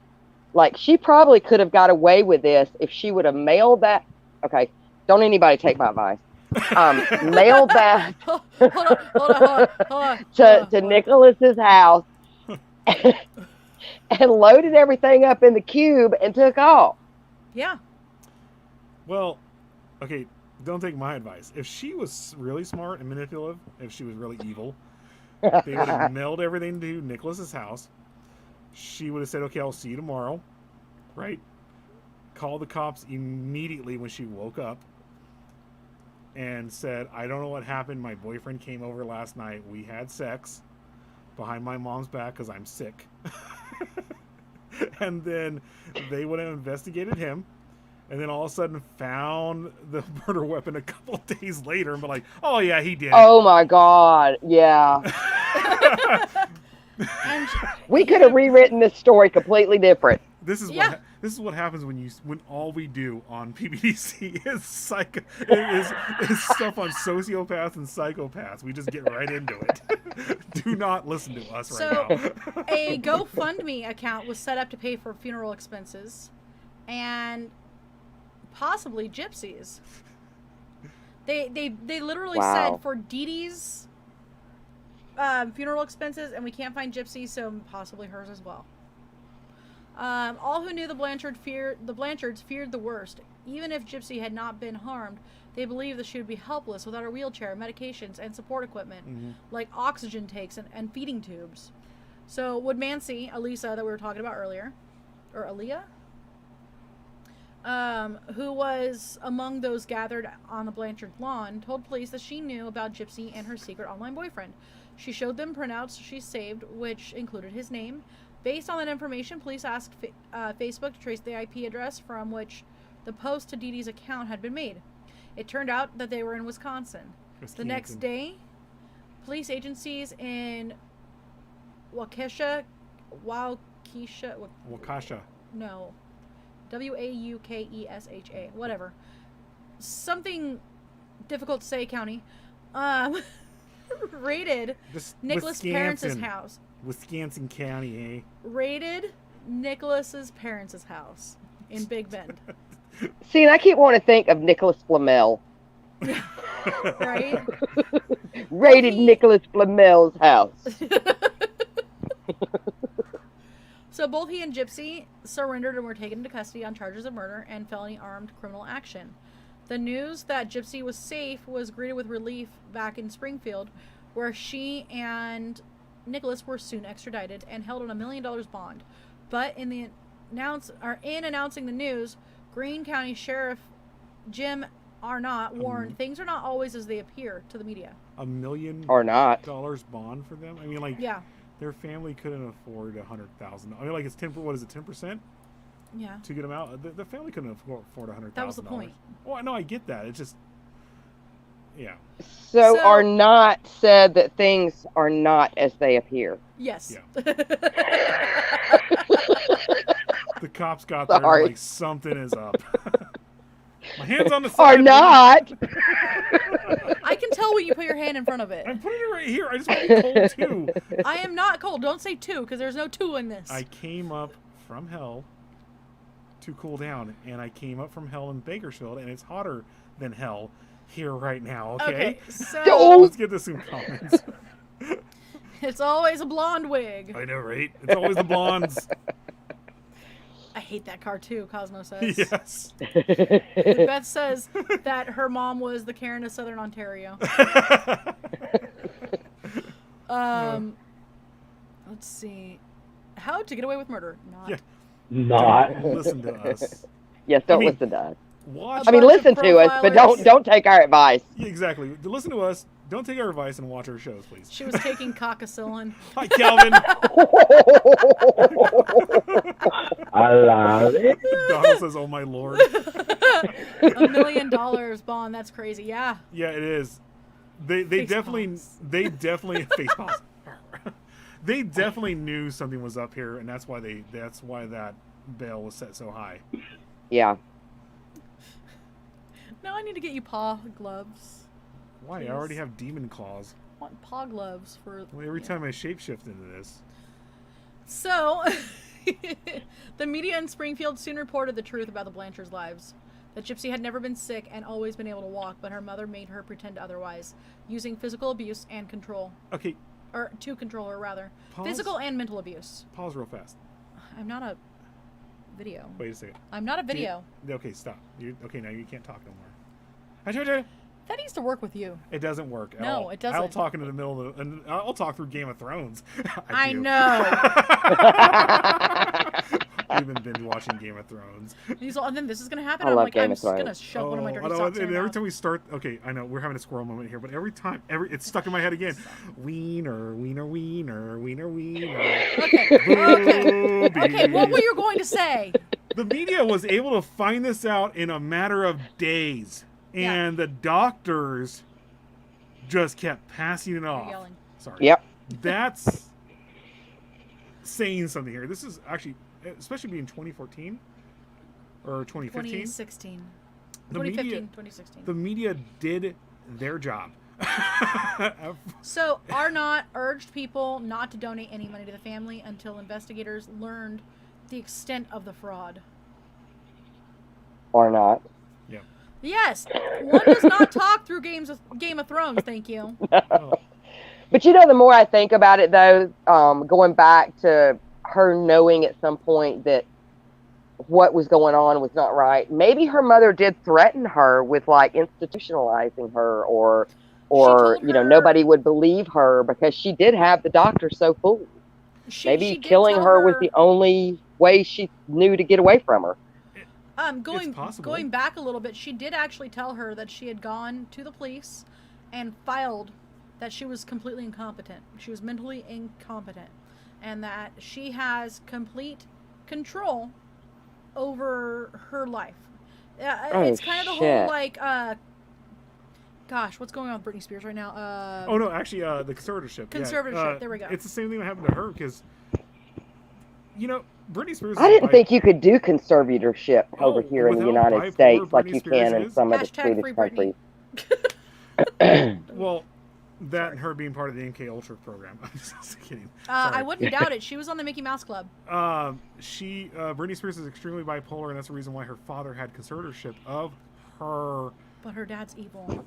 like, she probably could have got away with this if she would have mailed that. Okay, don't anybody take my advice. Mailed that to Nicholas's house and loaded everything up in the cube and took off. Yeah. Well, okay, don't take my advice. If she was really smart and manipulative, if she was really evil, they would have mailed everything to Nicholas's house. She would have said, okay, I'll see you tomorrow, right? Called the cops immediately when she woke up and said, I don't know what happened. My boyfriend came over last night. We had sex behind my mom's back because I'm sick. And then they would have investigated him, and then all of a sudden found the murder weapon a couple of days later and be like, oh yeah, he did it. Oh my God. Yeah. And We could have rewritten this story completely different. This is Yeah. this is what happens when all we do on PBDC is is stuff on sociopaths and psychopaths. We just get right into it. Do not listen to us right now. A GoFundMe account was set up to pay for funeral expenses and possibly Gypsy's. They literally Wow. said for Dee Dee's funeral expenses, and we can't find Gypsy, so possibly hers as well. All who knew the Blanchards feared the worst. Even if Gypsy had not been harmed, they believed that she would be helpless without her wheelchair, medications, and support equipment, like oxygen tanks and feeding tubes. So Woodmansey, Elisa, that we were talking about earlier, or Aaliyah, who was among those gathered on the Blanchard lawn, told police that she knew about Gypsy and her secret online boyfriend. She showed them printouts she saved, which included his name. Based on that information, police asked Facebook to trace the IP address from which the post to Dee Dee's account had been made. It turned out that they were in Wisconsin. The next day, police agencies in Waukesha, no, Waukesha, whatever, something difficult to say, county, raided Nicholas' parents' house. Wisconsin County, eh? Raided Nicholas's parents' house in Big Bend. See, and I keep wanting to think of Nicholas Flamel. Right? Raided Nicholas Flamel's house. So both he and Gypsy surrendered and were taken into custody on charges of murder and felony armed criminal action. The news that Gypsy was safe was greeted with relief back in Springfield, where she and Nicholas were soon extradited and held on $1 million bond. But in announcing the news, Greene County Sheriff Jim Arnott warned things are not always as they appear to the media. $1 million Or not. bond for them? I mean, like, Yeah. their family couldn't afford $100,000. I mean, like, it's 10. What is it? 10%? Yeah. To get them out. The family couldn't afford $100,000. That was the point. Oh, no, I get that. It's just, yeah. So Arnott said that things are not as they appear. Yes. Yeah. The cops got there and Sorry. were like, something is up. My hand's on the side. Or not. I can tell when you put your hand in front of it. I'm putting it right here. I just want to be cold too. I am not cold. Don't say two, because there's no two in this. I came up from hell to cool down, and I came up from hell in Bakersfield, and it's hotter than hell here right now, okay? So Let's get this in comments. it's always a blonde wig. I know, right? It's always the blondes. I hate that car too, Cosmo says. Yes. Beth says that her mom was the Karen of Southern Ontario. Let's see. How to get away with murder? Not. Yeah. Not. Don't listen to us. Yes, don't I mean, listen to us. Watch. I mean, bunch of listen to us, but profilers. don't take our advice. Yeah, exactly. Listen to us. Don't take our advice and watch our shows, please. She was taking coccacillin. Hi, Calvin. I love it. Donald says, "Oh my lord." $1 million bond. That's crazy. Yeah. Yeah, it is. They Face definitely palms. face palms. They definitely knew something was up here, and that's why that bail was set so high. Yeah. Now I need to get you paw gloves. Why? I already have demon claws. I want paw gloves for. Well, every time I shapeshift into this. So, the media in Springfield soon reported the truth about the Blanchards' lives. That Gypsy had never been sick and always been able to walk, but her mother made her pretend otherwise, using physical abuse and control. Okay, Or to control her, rather. Pause. Physical and mental abuse. pause real fast. I'm not a video. Wait a second. I'm not a video. Okay, stop. Okay, now you can't talk no more. I told you. That needs to work with you. It doesn't work at No, all. it doesn't. I'll talk into the middle of and I'll talk through Game of Thrones. I do. know. We've been binge watching Game of Thrones. And then this is going to happen. I I'm love like, Game I'm of just going to Thrones. shove one of my dirty I know, socks in and your every mouth. time we start, okay, I know we're having a squirrel moment here, but every time, it's stuck in my head again. Wiener, wiener, wiener, wiener, wiener. Okay. Boobies. Okay, what were you going to say? The media was able to find this out in a matter of days, and the doctors just kept passing it off. Yelling. Sorry. Yep. That's saying something here. This is actually, especially being 2014 or 2015. 2016. The 2015, media, 2016. The media did their job. So Arnott urged people not to donate any money to the family until investigators learned the extent of the fraud. Or not. Yeah. Yes, one does not talk through Game of Thrones. Thank you. Oh. But you know, the more I think about it, though, going back to her knowing at some point that what was going on was not right, maybe her mother did threaten her with like institutionalizing her, or you know, nobody would believe her because she did have the doctor so fooled. Maybe killing her was the only way she knew to get away from her. Going back a little bit, she did actually tell her that she had gone to the police and filed that she was completely incompetent. She was mentally incompetent, and that she has complete control over her life. It's kind of the whole like, gosh, what's going on with Britney Spears right now? Oh no, actually, the conservatorship. Conservatorship. There we go. It's the same thing that happened to her because, you know, Britney Spears. I didn't think you could do conservatorship over here in the United States like you can in some of the Swedish countries. Well, that and her being part of the MK Ultra program. I'm just kidding. I wouldn't doubt it. She was on the Mickey Mouse Club. Britney Spears is extremely bipolar, and that's the reason why her father had conservatorship of her. But her dad's evil.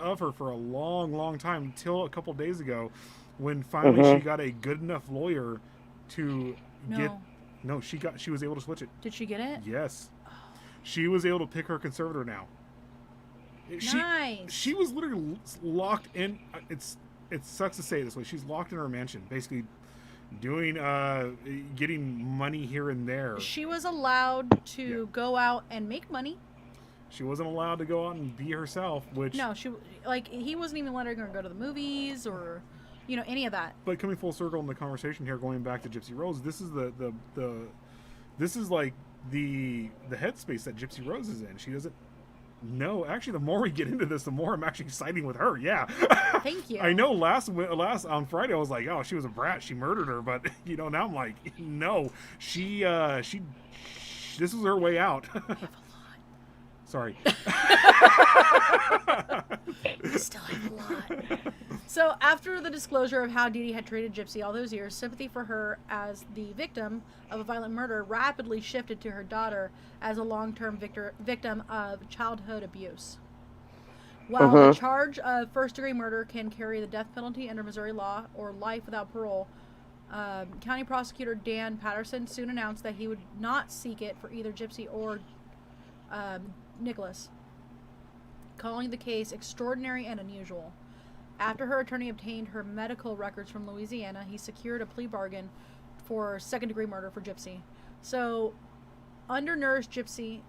Of her for a long, long time, until a couple days ago, when finally she got a good enough lawyer to get. No, she was able to switch it. Did she get it? Yes. She was able to pick her conservator now. Nice. She was literally locked in. It sucks to say it this way. She's locked in her mansion, basically doing getting money here and there. She was allowed to go out and make money. She wasn't allowed to go out and be herself, which he wasn't even letting her go to the movies or any of that. But coming full circle in the conversation here, going back to Gypsy Rose, this is this is like the headspace that Gypsy Rose is in. She doesn't know. Actually, the more we get into this, the more I'm actually siding with her. Yeah. Thank you. I know last on Friday I was like, oh, she was a brat, she murdered her, but now I'm like, no, she this was her way out. Sorry. You still have a lot. So after the disclosure of how Dee Dee had treated Gypsy all those years, sympathy for her as the victim of a violent murder rapidly shifted to her daughter as a long-term victim of childhood abuse. While the charge of first-degree murder can carry the death penalty under Missouri law or life without parole, County Prosecutor Dan Patterson soon announced that he would not seek it for either Gypsy or Nicholas, calling the case extraordinary and unusual. After her attorney obtained her medical records from Louisiana, he secured a plea bargain for second-degree murder for Gypsy. So, undernourished Gypsy...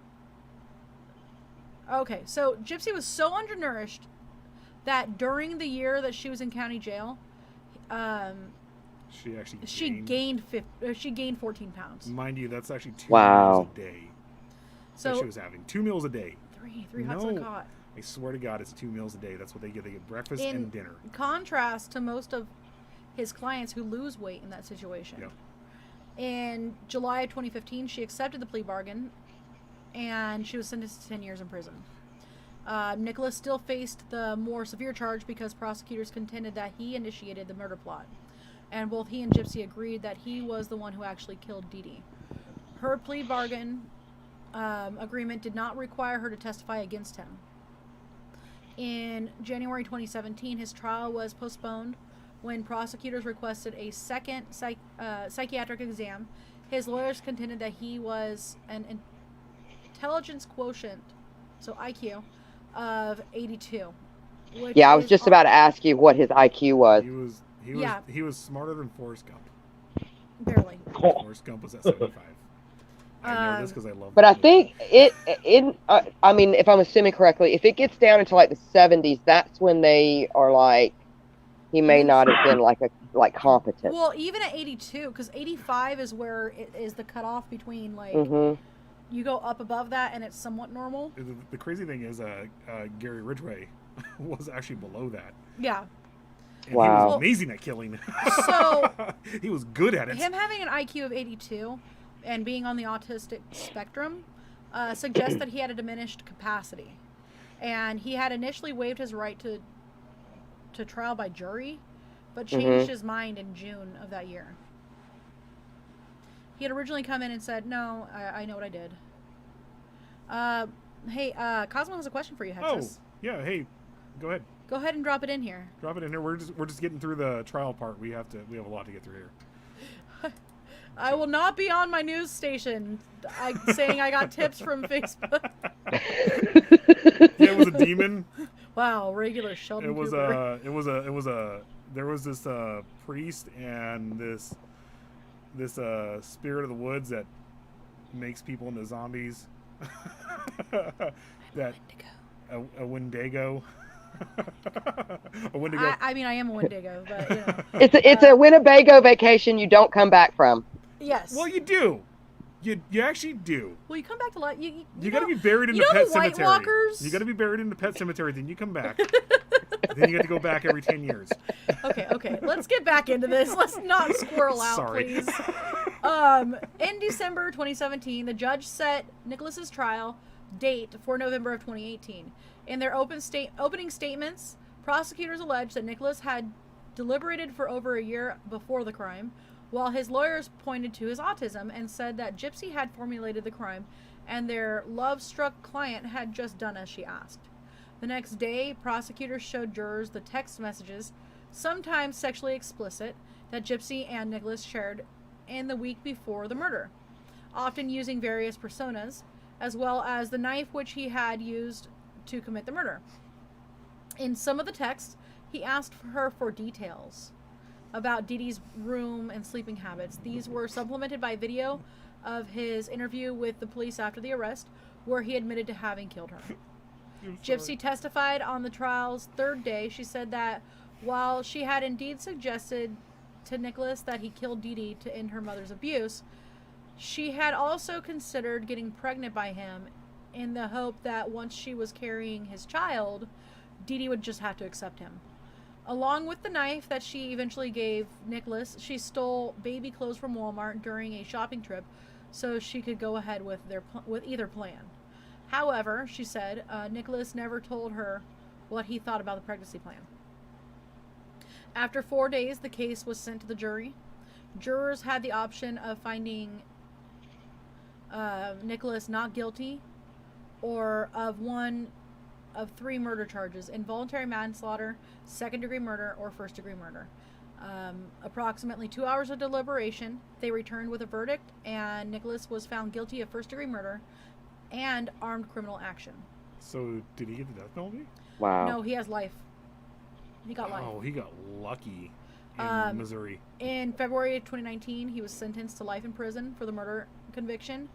Okay, so Gypsy was so undernourished that during the year that she was in county jail, she gained 14 pounds. Mind you, that's actually 2 meals a day. So that she was having 2 meals a day. Three hots and a cot. I swear to God, it's 2 meals a day. That's what they get. They get breakfast and dinner. In contrast to most of his clients who lose weight in that situation. Yep. In July of 2015, she accepted the plea bargain, and she was sentenced to 10 years in prison. Nicholas still faced the more severe charge because prosecutors contended that he initiated the murder plot. And both he and Gypsy agreed that he was the one who actually killed Dee Dee. Her plea bargain agreement did not require her to testify against him. In January 2017, his trial was postponed when prosecutors requested a second psychiatric exam. His lawyers contended that he was an intelligence quotient, so IQ, of 82. Yeah, I was just about to ask you what his IQ was. He was smarter than Forrest Gump. Barely. Forrest Gump was at 75. I know this because I love. But I think I mean, if I'm assuming correctly, if it gets down into like the 70s, that's when they are like, he may not have been like competent. Well, even at 82, because 85 is where it is the cutoff between like you go up above that and it's somewhat normal. The crazy thing is, Gary Ridgway was actually below that. Yeah. And Wow. He was amazing at killing. So he was good at it. him having an IQ of 82 and being on the autistic spectrum suggests that he had a diminished capacity. And he had initially waived his right to trial by jury, but changed his mind in June of that year. He had originally come in and said, "No, I know what I did." Hey, Cosmo has a question for you, Hexus. Oh, yeah. Hey, go ahead. Go ahead and drop it in here. Drop it in here. We're just getting through the trial part. We have a lot to get through here. I will not be on my news station saying I got tips from Facebook. Yeah, it was a demon. Wow, regular Sheldon It was Cooper. there was this priest and this spirit of the woods that makes people into zombies. That a Wendigo. A Wendigo. I mean, I am a Wendigo, but you know. It's a Winnebago vacation you don't come back from. Yes. Well, you do. You actually do. Well, you come back to life. You got to be buried in you the know pet the White cemetery. Walkers? You got to be buried in the pet cemetery. Then you come back. Then you got to go back every 10 years. Okay. Let's get back into this. Let's not squirrel out, Sorry. please. In December 2017, the judge set Nicholas's trial date for November of 2018. In their opening statements, prosecutors alleged that Nicholas had deliberated for over a year before the crime, while his lawyers pointed to his autism and said that Gypsy had formulated the crime and their love-struck client had just done as she asked. The next day, prosecutors showed jurors the text messages, sometimes sexually explicit, that Gypsy and Nicholas shared in the week before the murder, often using various personas, as well as the knife which he had used to commit the murder. In some of the texts, he asked her for details about Dee Dee's room and sleeping habits. These were supplemented by video of his interview with the police after the arrest, where he admitted to having killed her. Gypsy testified on the trial's third day. She said that while she had indeed suggested to Nicholas that he killed Dee Dee to end her mother's abuse, she had also considered getting pregnant by him in the hope that once she was carrying his child, Dee Dee would just have to accept him. Along with the knife that she eventually gave Nicholas, she stole baby clothes from Walmart during a shopping trip so she could go ahead with either plan. However, she said, Nicholas never told her what he thought about the pregnancy plan. After 4 days, the case was sent to the jury. Jurors had the option of finding Nicholas not guilty or of one of 3 murder charges: involuntary manslaughter, second-degree murder, or first-degree murder. Approximately 2 hours of deliberation, they returned with a verdict, and Nicholas was found guilty of first-degree murder and armed criminal action. So, did he get the death penalty? Wow. No, he has life. He got life. Oh, he got lucky in Missouri. In February of 2019, he was sentenced to life in prison for the murder conviction,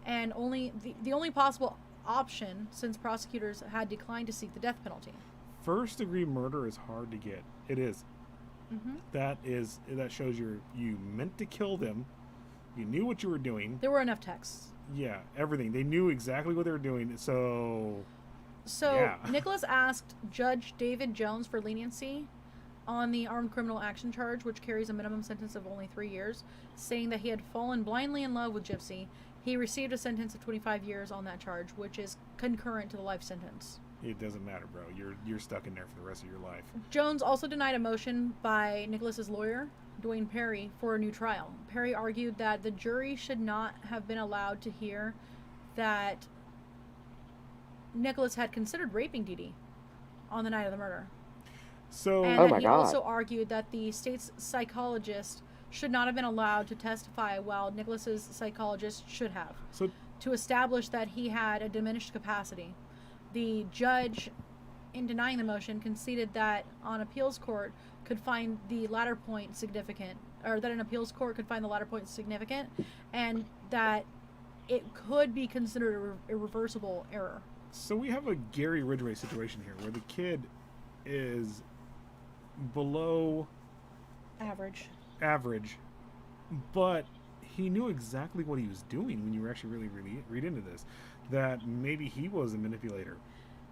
and the only possible option, since prosecutors had declined to seek the death penalty. First degree murder is hard to get. It is. Mm-hmm. That shows you meant to kill them. You knew what you were doing. There were enough texts. Yeah, everything. They knew exactly what they were doing. So yeah. Nicholas asked Judge David Jones for leniency on the armed criminal action charge, which carries a minimum sentence of only 3 years, saying that he had fallen blindly in love with Gypsy. He received a sentence of 25 years on that charge, which is concurrent to the life sentence. It doesn't matter, bro. You're stuck in there for the rest of your life. Jones also denied a motion by Nicholas's lawyer, Dwayne Perry, for a new trial. Perry argued that the jury should not have been allowed to hear that Nicholas had considered raping Dee Dee on the night of the murder. So, And that he also argued that the state's psychologist should not have been allowed to testify, while Nicholas's psychologist should have, to establish that he had a diminished capacity. The judge, in denying the motion, conceded that an appeals court could find the latter point significant, and that it could be considered a irreversible error. So we have a Gary Ridgway situation here, where the kid is below average, but he knew exactly what he was doing when you were actually really read into this. That maybe he was a manipulator.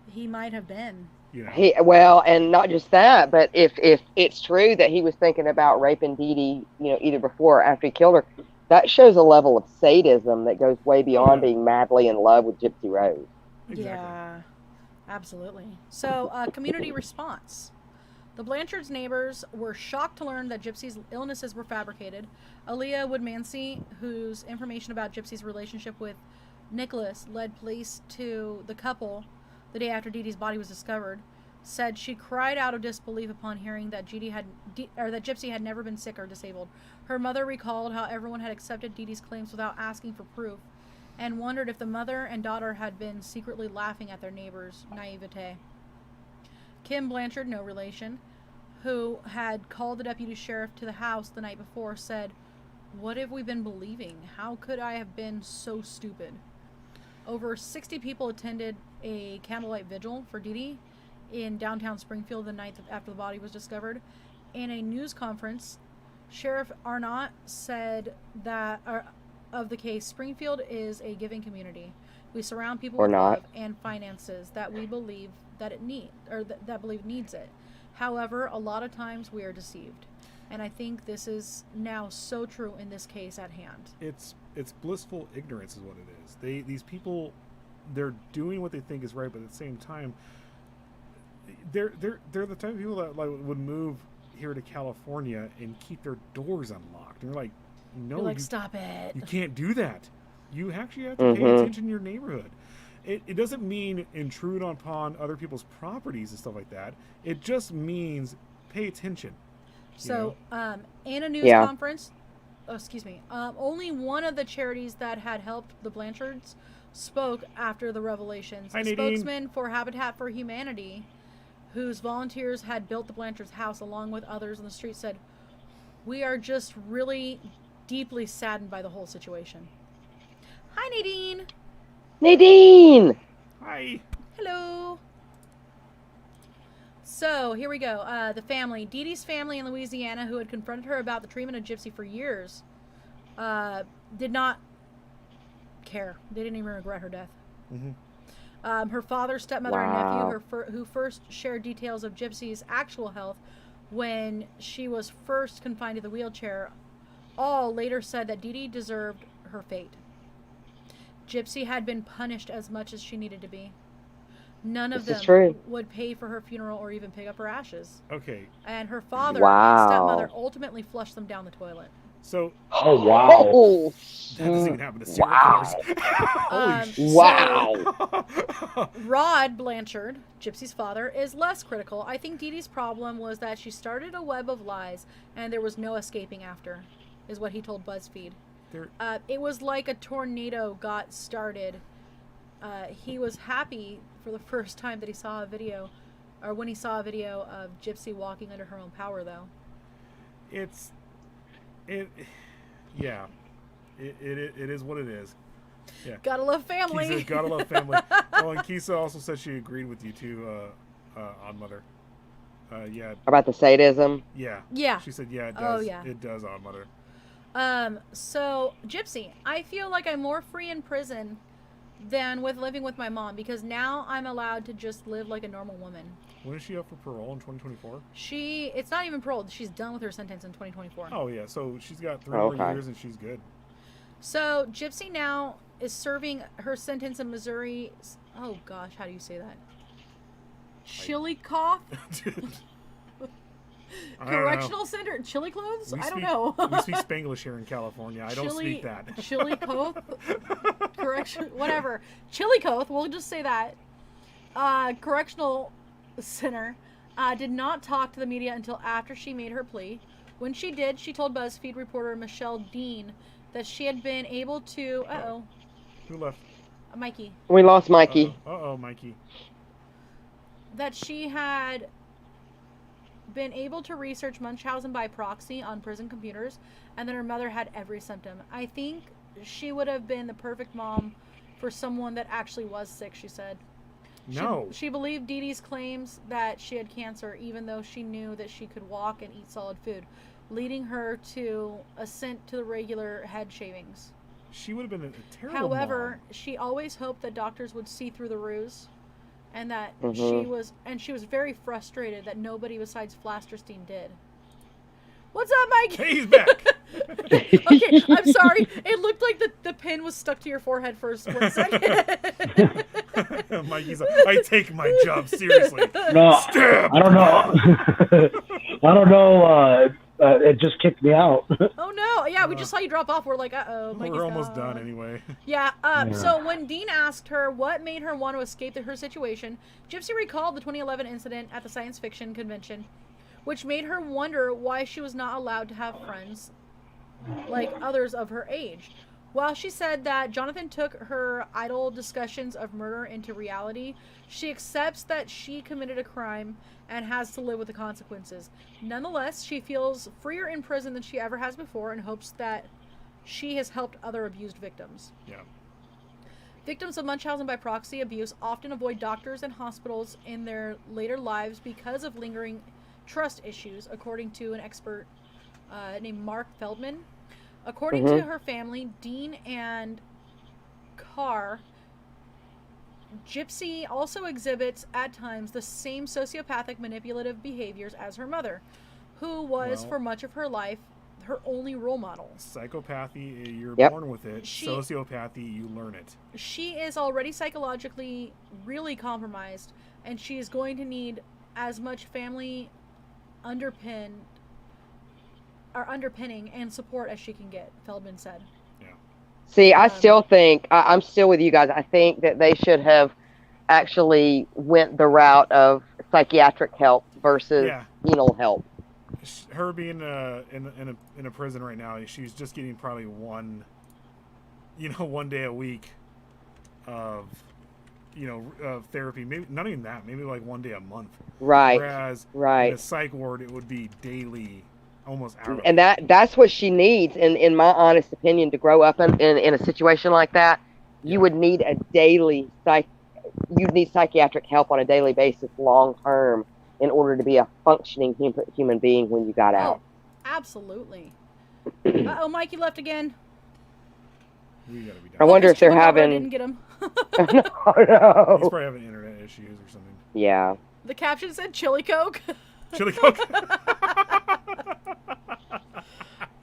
He might have been. You know? Well, and not just that, but if it's true that he was thinking about raping Dee Dee, either before or after he killed her, that shows a level of sadism that goes way beyond being madly in love with Gypsy Rose. Exactly. Yeah, absolutely. So, community response. The Blanchards' neighbors were shocked to learn that Gypsy's illnesses were fabricated. Aaliyah Woodmansey, whose information about Gypsy's relationship with Nicholas led police to the couple the day after Dee Dee's body was discovered, said she cried out of disbelief upon hearing that that Gypsy had never been sick or disabled. Her mother recalled how everyone had accepted Dee Dee's claims without asking for proof, and wondered if the mother and daughter had been secretly laughing at their neighbor's naivete. Kim Blanchard, no relation, who had called the deputy sheriff to the house the night before, said, "What have we been believing? How could I have been so stupid?" Over 60 people attended a candlelight vigil for Dee Dee in downtown Springfield the night after the body was discovered. In a news conference, Sheriff Arnott said that of the case, Springfield is a giving community. We surround people with love and finances that we believe that it needs it. However, a lot of times we are deceived. And I think this is now so true in this case at hand. It's blissful ignorance is what it is. These people, they're doing what they think is right, but at the same time, they're the type of people that would move here to California and keep their doors unlocked. And you're like, no, you're like, stop it. You can't do that. You actually have to pay attention to your neighborhood. It doesn't mean intrude upon other people's properties and stuff like that. It just means pay attention. So, in a news conference, only one of the charities that had helped the Blanchards spoke after the revelations. A spokesman for Habitat for Humanity, whose volunteers had built the Blanchards' house along with others on the street, said, "We are just really deeply saddened by the whole situation." Hi, Nadine. Nadine. Hi. Hello. So, here we go. The family. Dee Dee's family in Louisiana, who had confronted her about the treatment of Gypsy for years, did not care. They didn't even regret her death. Mm-hmm. Her father, stepmother, and nephew, who first shared details of Gypsy's actual health when she was first confined to the wheelchair, all later said that Dee Dee deserved her fate. Gypsy had been punished as much as she needed to be. None of them would pay for her funeral or even pick up her ashes. Okay. And her father and stepmother ultimately flushed them down the toilet. So. Oh, wow. That doesn't even happen to serial killers. Wow. Rod Blanchard, Gypsy's father, is less critical. I think Dee Dee's problem was that she started a web of lies and there was no escaping after, is what he told BuzzFeed. It was like a tornado got started. He was happy for the first time that he saw a video, or when he saw a video of Gypsy walking under her own power, though. It is what it is. Yeah. Gotta love family. Kisa, gotta love family. Oh, and Kisa also said she agreed with you too, on Mother. Yeah. About the sadism? Yeah. Yeah. She said, yeah, it does. Oh, yeah. It does on Mother. So, Gypsy, I feel like I'm more free in prison than with living with my mom, because now I'm allowed to just live like a normal woman. When is she up for parole in 2024? It's not even parole. She's done with her sentence in 2024. Oh, yeah. So she's got 3 more years and she's good. So Gypsy now is serving her sentence in Missouri. Oh, gosh. How do you say that? Chillicothe? Correctional center? Chili clothes? I don't know. We speak Spanglish here in California. I don't speak that. Chillicothe? Correction. Whatever. Chillicothe. We'll just say that. Correctional center did not talk to the media until after she made her plea. When she did, she told BuzzFeed reporter Michelle Dean that she had been able to... Uh-oh. Who left? Mikey. We lost Mikey. Uh-oh, Mikey. That she had been able to research Munchausen by proxy on prison computers, and that her mother had every symptom. I think she would have been the perfect mom for someone that actually was sick, she said. No. She believed Dee Dee's claims that she had cancer, even though she knew that she could walk and eat solid food, leading her to assent to the regular head shavings. She would have been a terrible However, mom. she always hoped that doctors would see through the ruse, and that Mm-hmm. she was very frustrated that nobody besides Flasterstein did. What's up, Mike? Hey, he's back. Okay, I'm sorry. It looked like the pin was stuck to your forehead for a split second. Mikey's like, I take my job seriously. No, Stab! I don't know. I don't know. It just kicked me out. Oh no! Yeah, we just saw you drop off. We're like, uh-oh, Mikey's We're almost gone. done anyway. Yeah, Yeah. So when Dean asked her what made her want to escape her situation, Gypsy recalled the 2011 incident at the science fiction convention, which made her wonder why she was not allowed to have friends like others of her age. While she said that Jonathan took her idle discussions of murder into reality, she accepts that she committed a crime and has to live with the consequences. Nonetheless, she feels freer in prison than she ever has before and hopes that she has helped other abused victims. Yeah. Victims of Munchausen by proxy abuse often avoid doctors and hospitals in their later lives because of lingering trust issues, according to an expert named Mark Feldman. According to her family, Dean and Carr, Gypsy also exhibits at times the same sociopathic manipulative behaviors as her mother, who was for much of her life her only role model. Psychopathy, you're Yep. born with it. She- Sociopathy, you learn it. She is already psychologically really compromised, and she is going to need as much family underpinning and support as she can get, Feldman said. See, I still think I'm still with you guys. I think that they should have actually went the route of psychiatric help versus penal help. Her being in a prison right now, she's just getting probably one day a week of therapy. Maybe not even that. Maybe like one day a month. Right. Whereas right. in a psych ward, it would be daily, almost hourly. And that's what she needs, in my honest opinion, to grow up in a situation like that. You would need a daily you'd need psychiatric help on a daily basis, long term, in order to be a functioning human being when you got out. Absolutely. Uh-oh, Mikey left again. We gotta be done. I wonder if they're Chupacabra having. didn't get him. No. He's probably having internet issues or something. Yeah. The caption said chili Coke. Chili Coke.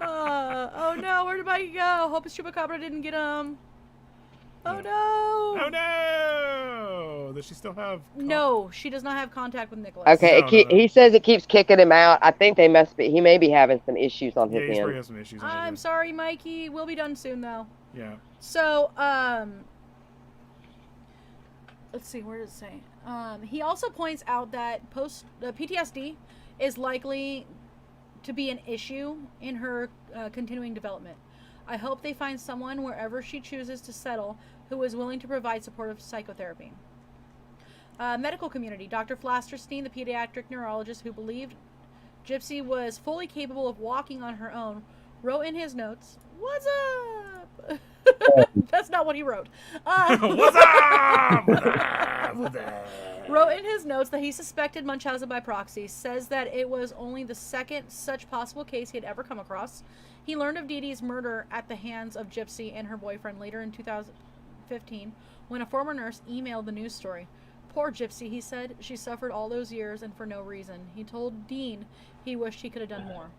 Oh no, where did Mikey go? Hope his Chupacabra didn't get him. Oh no. Oh no! Does she still have? No, she does not have contact with Nicholas. Okay, No. he says it keeps kicking him out. I think he may be having some issues on Yeah, his he's end. probably has some issues. on his I'm end. sorry, Mikey. We'll be done soon though. Yeah. So, let's see, where does it say? He also points out that PTSD is likely to be an issue in her continuing development. I hope they find someone wherever she chooses to settle who is willing to provide supportive psychotherapy. Medical community. Dr. Flasterstein, the pediatric neurologist who believed Gypsy was fully capable of walking on her own, wrote in his notes, "What's up?" That's not what he wrote. What's up? What's up? Wrote in his notes that he suspected Munchausen by proxy, says that it was only the second such possible case he had ever come across. He learned of Dee Dee's murder at the hands of Gypsy and her boyfriend later in 2015 when a former nurse emailed the news story. Poor Gypsy, he said. She suffered all those years and for no reason. He told Dean he wished he could have done more.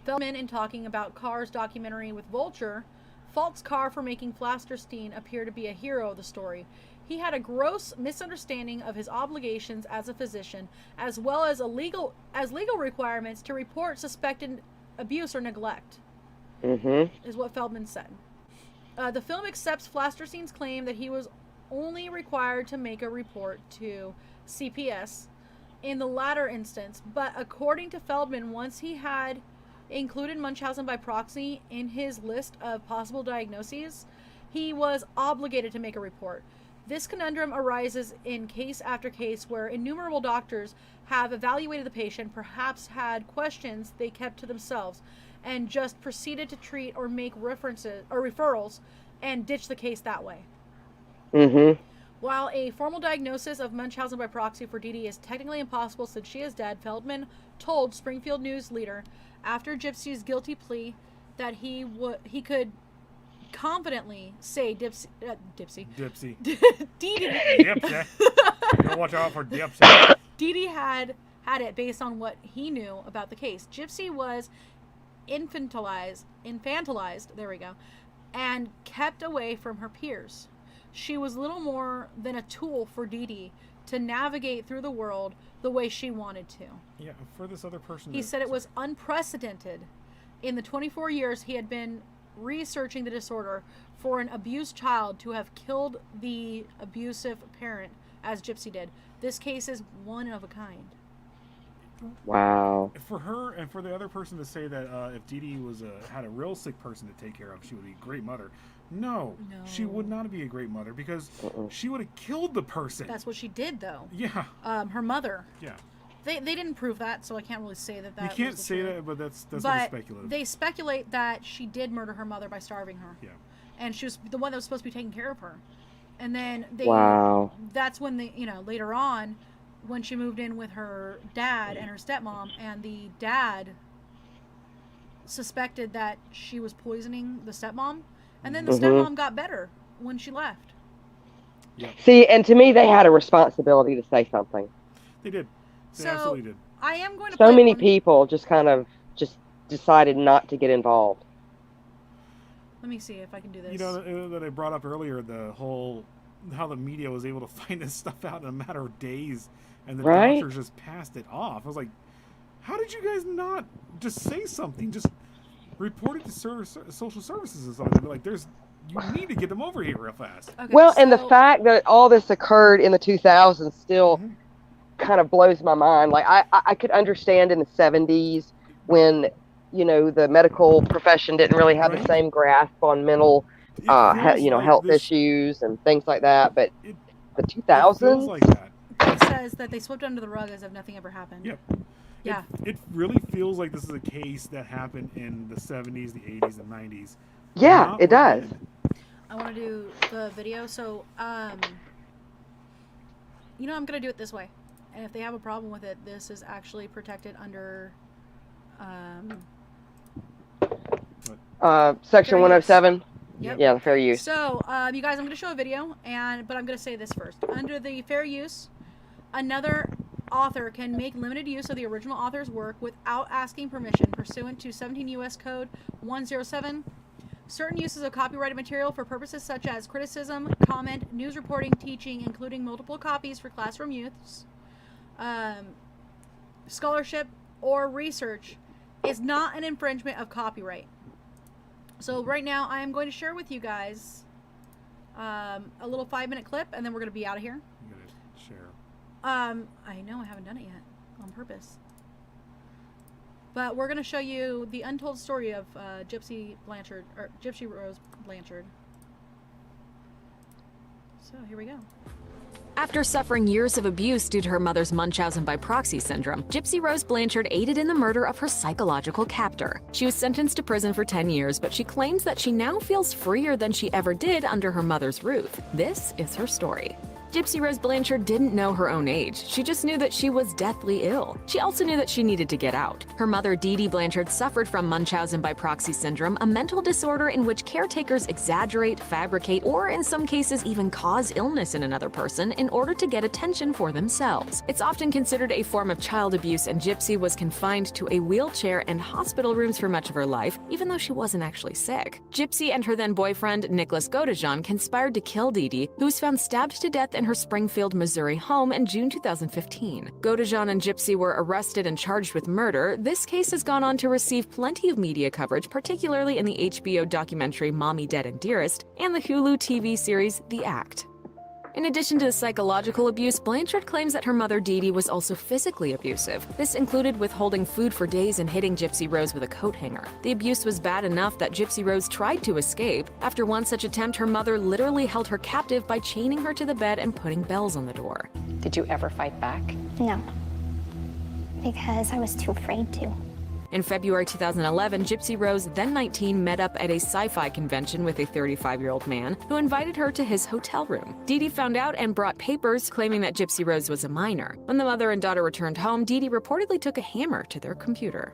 Feldman, in talking about Carr's documentary with Vulture, faults Carr for making Flasterstein appear to be a hero of the story. He had a gross misunderstanding of his obligations as a physician, as well as legal requirements to report suspected abuse or neglect, is what Feldman said. The film accepts Flasterstein's claim that he was only required to make a report to CPS in the latter instance, but according to Feldman, once he had included Munchausen by proxy in his list of possible diagnoses, he was obligated to make a report. This conundrum arises in case after case where innumerable doctors have evaluated the patient, perhaps had questions they kept to themselves, and just proceeded to treat or make references or referrals and ditch the case that way. While a formal diagnosis of Munchausen by proxy for Dee Dee is technically impossible since she is dead, Feldman told Springfield News leader after Gypsy's guilty plea that he could confidently say Dipsy. Dee Dee. Dipsy. Gotta watch out for Gypsy. Dee Dee had it based on what he knew about the case. Gypsy was infantilized, there we go, and kept away from her peers. She was little more than a tool for Dee Dee to navigate through the world the way she wanted to. Yeah, for this other person. He said it was unprecedented in the 24 years he had been researching the disorder for an abused child to have killed the abusive parent as Gypsy did. This case is one of a kind. Wow. For her and for the other person to say that if Dee Dee had a real sick person to take care of, she would be a great mother. No, she would not be a great mother because she would have killed the person. That's what she did, though. Yeah. Her mother. Yeah. They didn't prove that, so I can't really say that. You can't say that, but that's what is speculative. They speculate that she did murder her mother by starving her. Yeah. And she was the one that was supposed to be taking care of her. And then that's when later on, when she moved in with her dad and her stepmom, and the dad suspected that she was poisoning the stepmom, and then the stepmom got better when she left. Yeah. See, and to me, they had a responsibility to say something. They did. They absolutely did. I am going to. So many people just decided not to get involved. Let me see if I can do this. You know that I brought up earlier, the whole how the media was able to find this stuff out in a matter of days, and the doctors just passed it off. I was like, how did you guys not just say something? Just report it to social services or something. Like, you need to get them over here real fast. Okay, well, and the fact that all this occurred in the 2000s still kind of blows my mind. Like, I could understand in the 70s when, the medical profession didn't really have the same grasp on mental, health issues and things like that. But the 2000s? It feels like that. It says that they swept under the rug as if nothing ever happened. Yep. Yeah. It really feels like this is a case that happened in the 70s, the 80s, and 90s. Yeah, it does. I want to do the video, so, I'm going to do it this way. And if they have a problem with it, this is actually protected under, Section 107? Yep. Yeah, the fair use. So, you guys, I'm going to show a video, but I'm going to say this first. Under the fair use, another author can make limited use of the original author's work without asking permission pursuant to 17 U.S. Code 107. Certain uses of copyrighted material for purposes such as criticism, comment, news reporting, teaching, including multiple copies for classroom use, scholarship, or research is not an infringement of copyright. So right now I am going to share with you guys a little 5-minute clip, and then we're going to be out of here. I'm going to share. I know I haven't done it yet on purpose. But we're going to show you the untold story of Gypsy Rose Blanchard. So here we go. After suffering years of abuse due to her mother's Munchausen by proxy syndrome, Gypsy Rose Blanchard aided in the murder of her psychological captor. She was sentenced to prison for 10 years, but she claims that she now feels freer than she ever did under her mother's roof. This is her story. Gypsy Rose Blanchard didn't know her own age. She just knew that she was deathly ill. She also knew that she needed to get out. Her mother, Dee Dee Blanchard, suffered from Munchausen by proxy syndrome, a mental disorder in which caretakers exaggerate, fabricate, or in some cases even cause illness in another person in order to get attention for themselves. It's often considered a form of child abuse, and Gypsy was confined to a wheelchair and hospital rooms for much of her life, even though she wasn't actually sick. Gypsy and her then boyfriend, Nicholas Godejohn, conspired to kill Dee Dee, who was found stabbed to death in her Springfield, Missouri home in June 2015. Godejohn and Gypsy were arrested and charged with murder. This case has gone on to receive plenty of media coverage, particularly in the HBO documentary Mommy, Dead and Dearest and the Hulu TV series The Act. In addition to the psychological abuse, Blanchard claims that her mother Dee Dee was also physically abusive. This included withholding food for days and hitting Gypsy Rose with a coat hanger. The abuse was bad enough that Gypsy Rose tried to escape. After one such attempt, her mother literally held her captive by chaining her to the bed and putting bells on the door. Did you ever fight back? No, because I was too afraid to. In February 2011, Gypsy Rose, then 19, met up at a sci-fi convention with a 35-year-old man who invited her to his hotel room. Dee Dee found out and brought papers claiming that Gypsy Rose was a minor. When the mother and daughter returned home, Dee Dee reportedly took a hammer to their computer.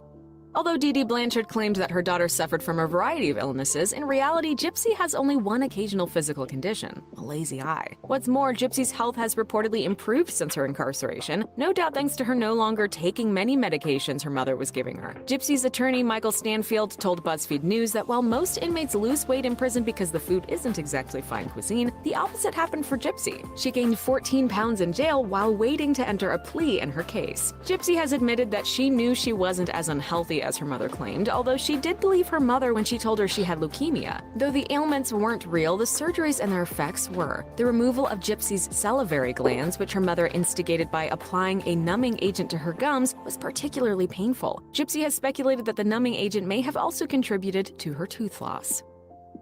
Although Dee Dee Blanchard claimed that her daughter suffered from a variety of illnesses, in reality, Gypsy has only one occasional physical condition, a lazy eye. What's more, Gypsy's health has reportedly improved since her incarceration, no doubt thanks to her no longer taking many medications her mother was giving her. Gypsy's attorney, Michael Stanfield, told BuzzFeed News that while most inmates lose weight in prison because the food isn't exactly fine cuisine, the opposite happened for Gypsy. She gained 14 pounds in jail while waiting to enter a plea in her case. Gypsy has admitted that she knew she wasn't as unhealthy as her mother claimed, although she did believe her mother when she told her she had leukemia. Though the ailments weren't real, the surgeries and their effects were. The removal of Gypsy's salivary glands, which her mother instigated by applying a numbing agent to her gums, was particularly painful. Gypsy has speculated that the numbing agent may have also contributed to her tooth loss.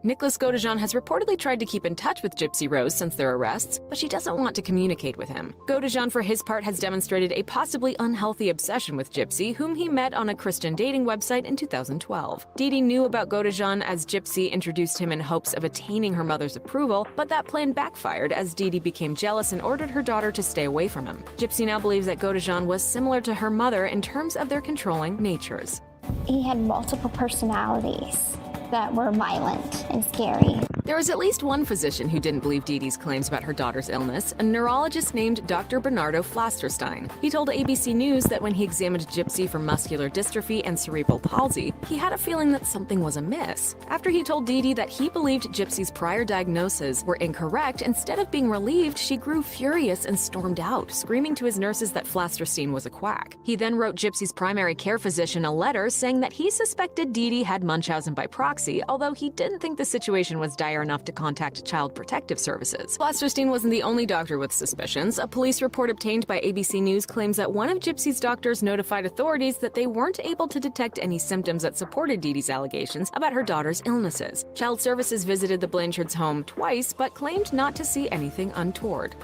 Nicholas Godejohn has reportedly tried to keep in touch with Gypsy Rose since their arrests, but she doesn't want to communicate with him. Godejohn, for his part, has demonstrated a possibly unhealthy obsession with Gypsy, whom he met on a Christian dating website in 2012. Dee Dee knew about Godejohn as Gypsy introduced him in hopes of attaining her mother's approval, but that plan backfired as Dee Dee became jealous and ordered her daughter to stay away from him. Gypsy now believes that Godejohn was similar to her mother in terms of their controlling natures. He had multiple personalities that were violent and scary. There was at least one physician who didn't believe Dee Dee's claims about her daughter's illness, a neurologist named Dr. Bernardo Flasterstein. He told ABC News that when he examined Gypsy for muscular dystrophy and cerebral palsy, he had a feeling that something was amiss. After he told Dee Dee that he believed Gypsy's prior diagnoses were incorrect, instead of being relieved, she grew furious and stormed out, screaming to his nurses that Flasterstein was a quack. He then wrote Gypsy's primary care physician a letter saying that he suspected Dee Dee had Munchausen by proxy, although he didn't think the situation was dire enough to contact Child Protective Services. Flasterstein wasn't the only doctor with suspicions. A police report obtained by ABC News claims that one of Gypsy's doctors notified authorities that they weren't able to detect any symptoms that supported Dee Dee's allegations about her daughter's illnesses. Child Services visited the Blanchards' home twice, but claimed not to see anything untoward.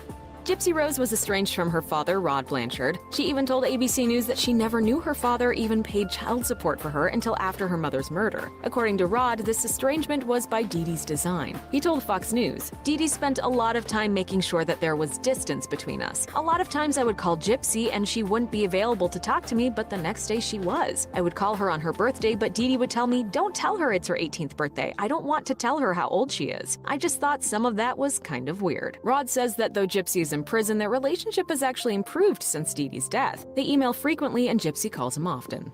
Gypsy Rose was estranged from her father, Rod Blanchard. She even told ABC News that she never knew her father even paid child support for her until after her mother's murder. According to Rod, this estrangement was by Dee Dee's design. He told Fox News, "Dee Dee spent a lot of time making sure that there was distance between us. A lot of times I would call Gypsy and she wouldn't be available to talk to me, but the next day she was. I would call her on her birthday, but Dee Dee would tell me, 'Don't tell her it's her 18th birthday. I don't want to tell her how old she is.' I just thought some of that was kind of weird." Rod says that though Gypsy is in prison, their relationship has actually improved since Dee Dee's death. They email frequently and Gypsy calls him often.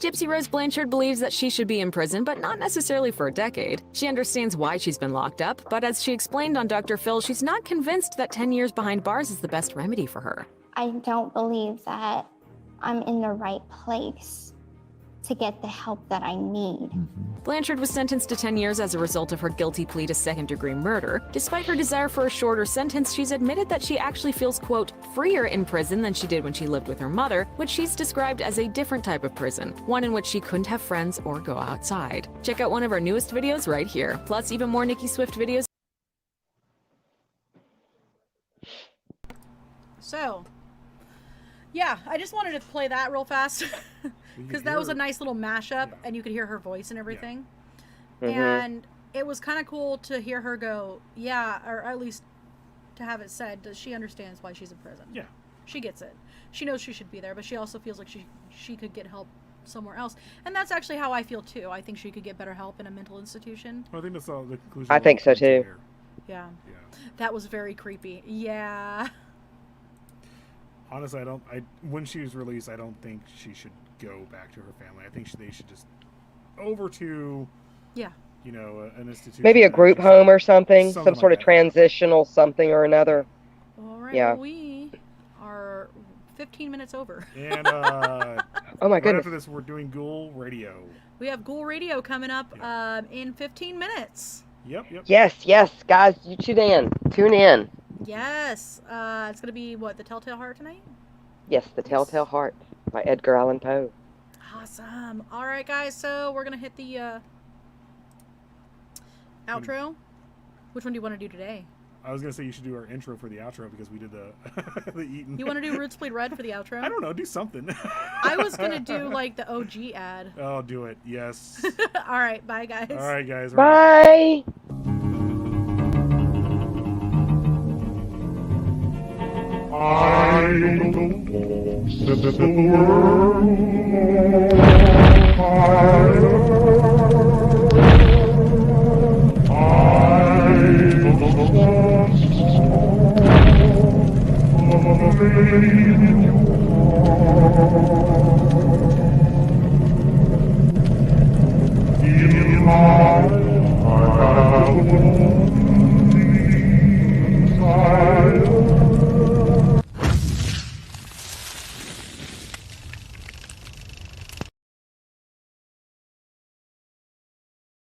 Gypsy Rose Blanchard believes that she should be in prison, but not necessarily for a decade. She understands why she's been locked up, but as she explained on Dr. Phil, she's not convinced that 10 years behind bars is the best remedy for her. I don't believe that I'm in the right place to get the help that I need. Blanchard was sentenced to 10 years as a result of her guilty plea to second-degree murder. Despite her desire for a shorter sentence, she's admitted that she actually feels, quote, freer in prison than she did when she lived with her mother, which she's described as a different type of prison, one in which she couldn't have friends or go outside. Check out one of our newest videos right here, plus even more Nicki Swift videos. So, yeah, I just wanted to play that real fast because that was a nice little mashup, and you could hear her voice and everything. Yeah. And it was kind of cool to hear her go, yeah, or at least to have it said that she understands why she's in prison. Yeah. She gets it. She knows she should be there, but she also feels like she could get help somewhere else. And that's actually how I feel, too. I think she could get better help in a mental institution. Well, I think that's all the conclusion. I think so, too. Yeah. That was very creepy. Yeah. Honestly, when she was released, I don't think she should go back to her family. I think they should just over to, you know, an institution. Maybe a group home or something, some like sort of that. transitional something or another. All right. Yeah. Well, we are 15 minutes over. And oh my right goodness. after this, we're doing Ghoul Radio. We have Ghoul Radio coming up in 15 minutes. Yep. Yes, guys, you tune in. Yes. It's going to be, what, The Telltale Heart tonight? Yes, The Telltale Heart by Edgar Allan Poe. Awesome. All right, guys, so we're going to hit the outro. Which one do you want to do today? I was gonna say you should do our intro for the outro because we did the the eating. You want to do Roots Bleed Red for the outro? I don't know. Do something. I was gonna do like the OG ad. Oh, do it. Yes. All right, bye guys. All right, guys. Bye. I know that the world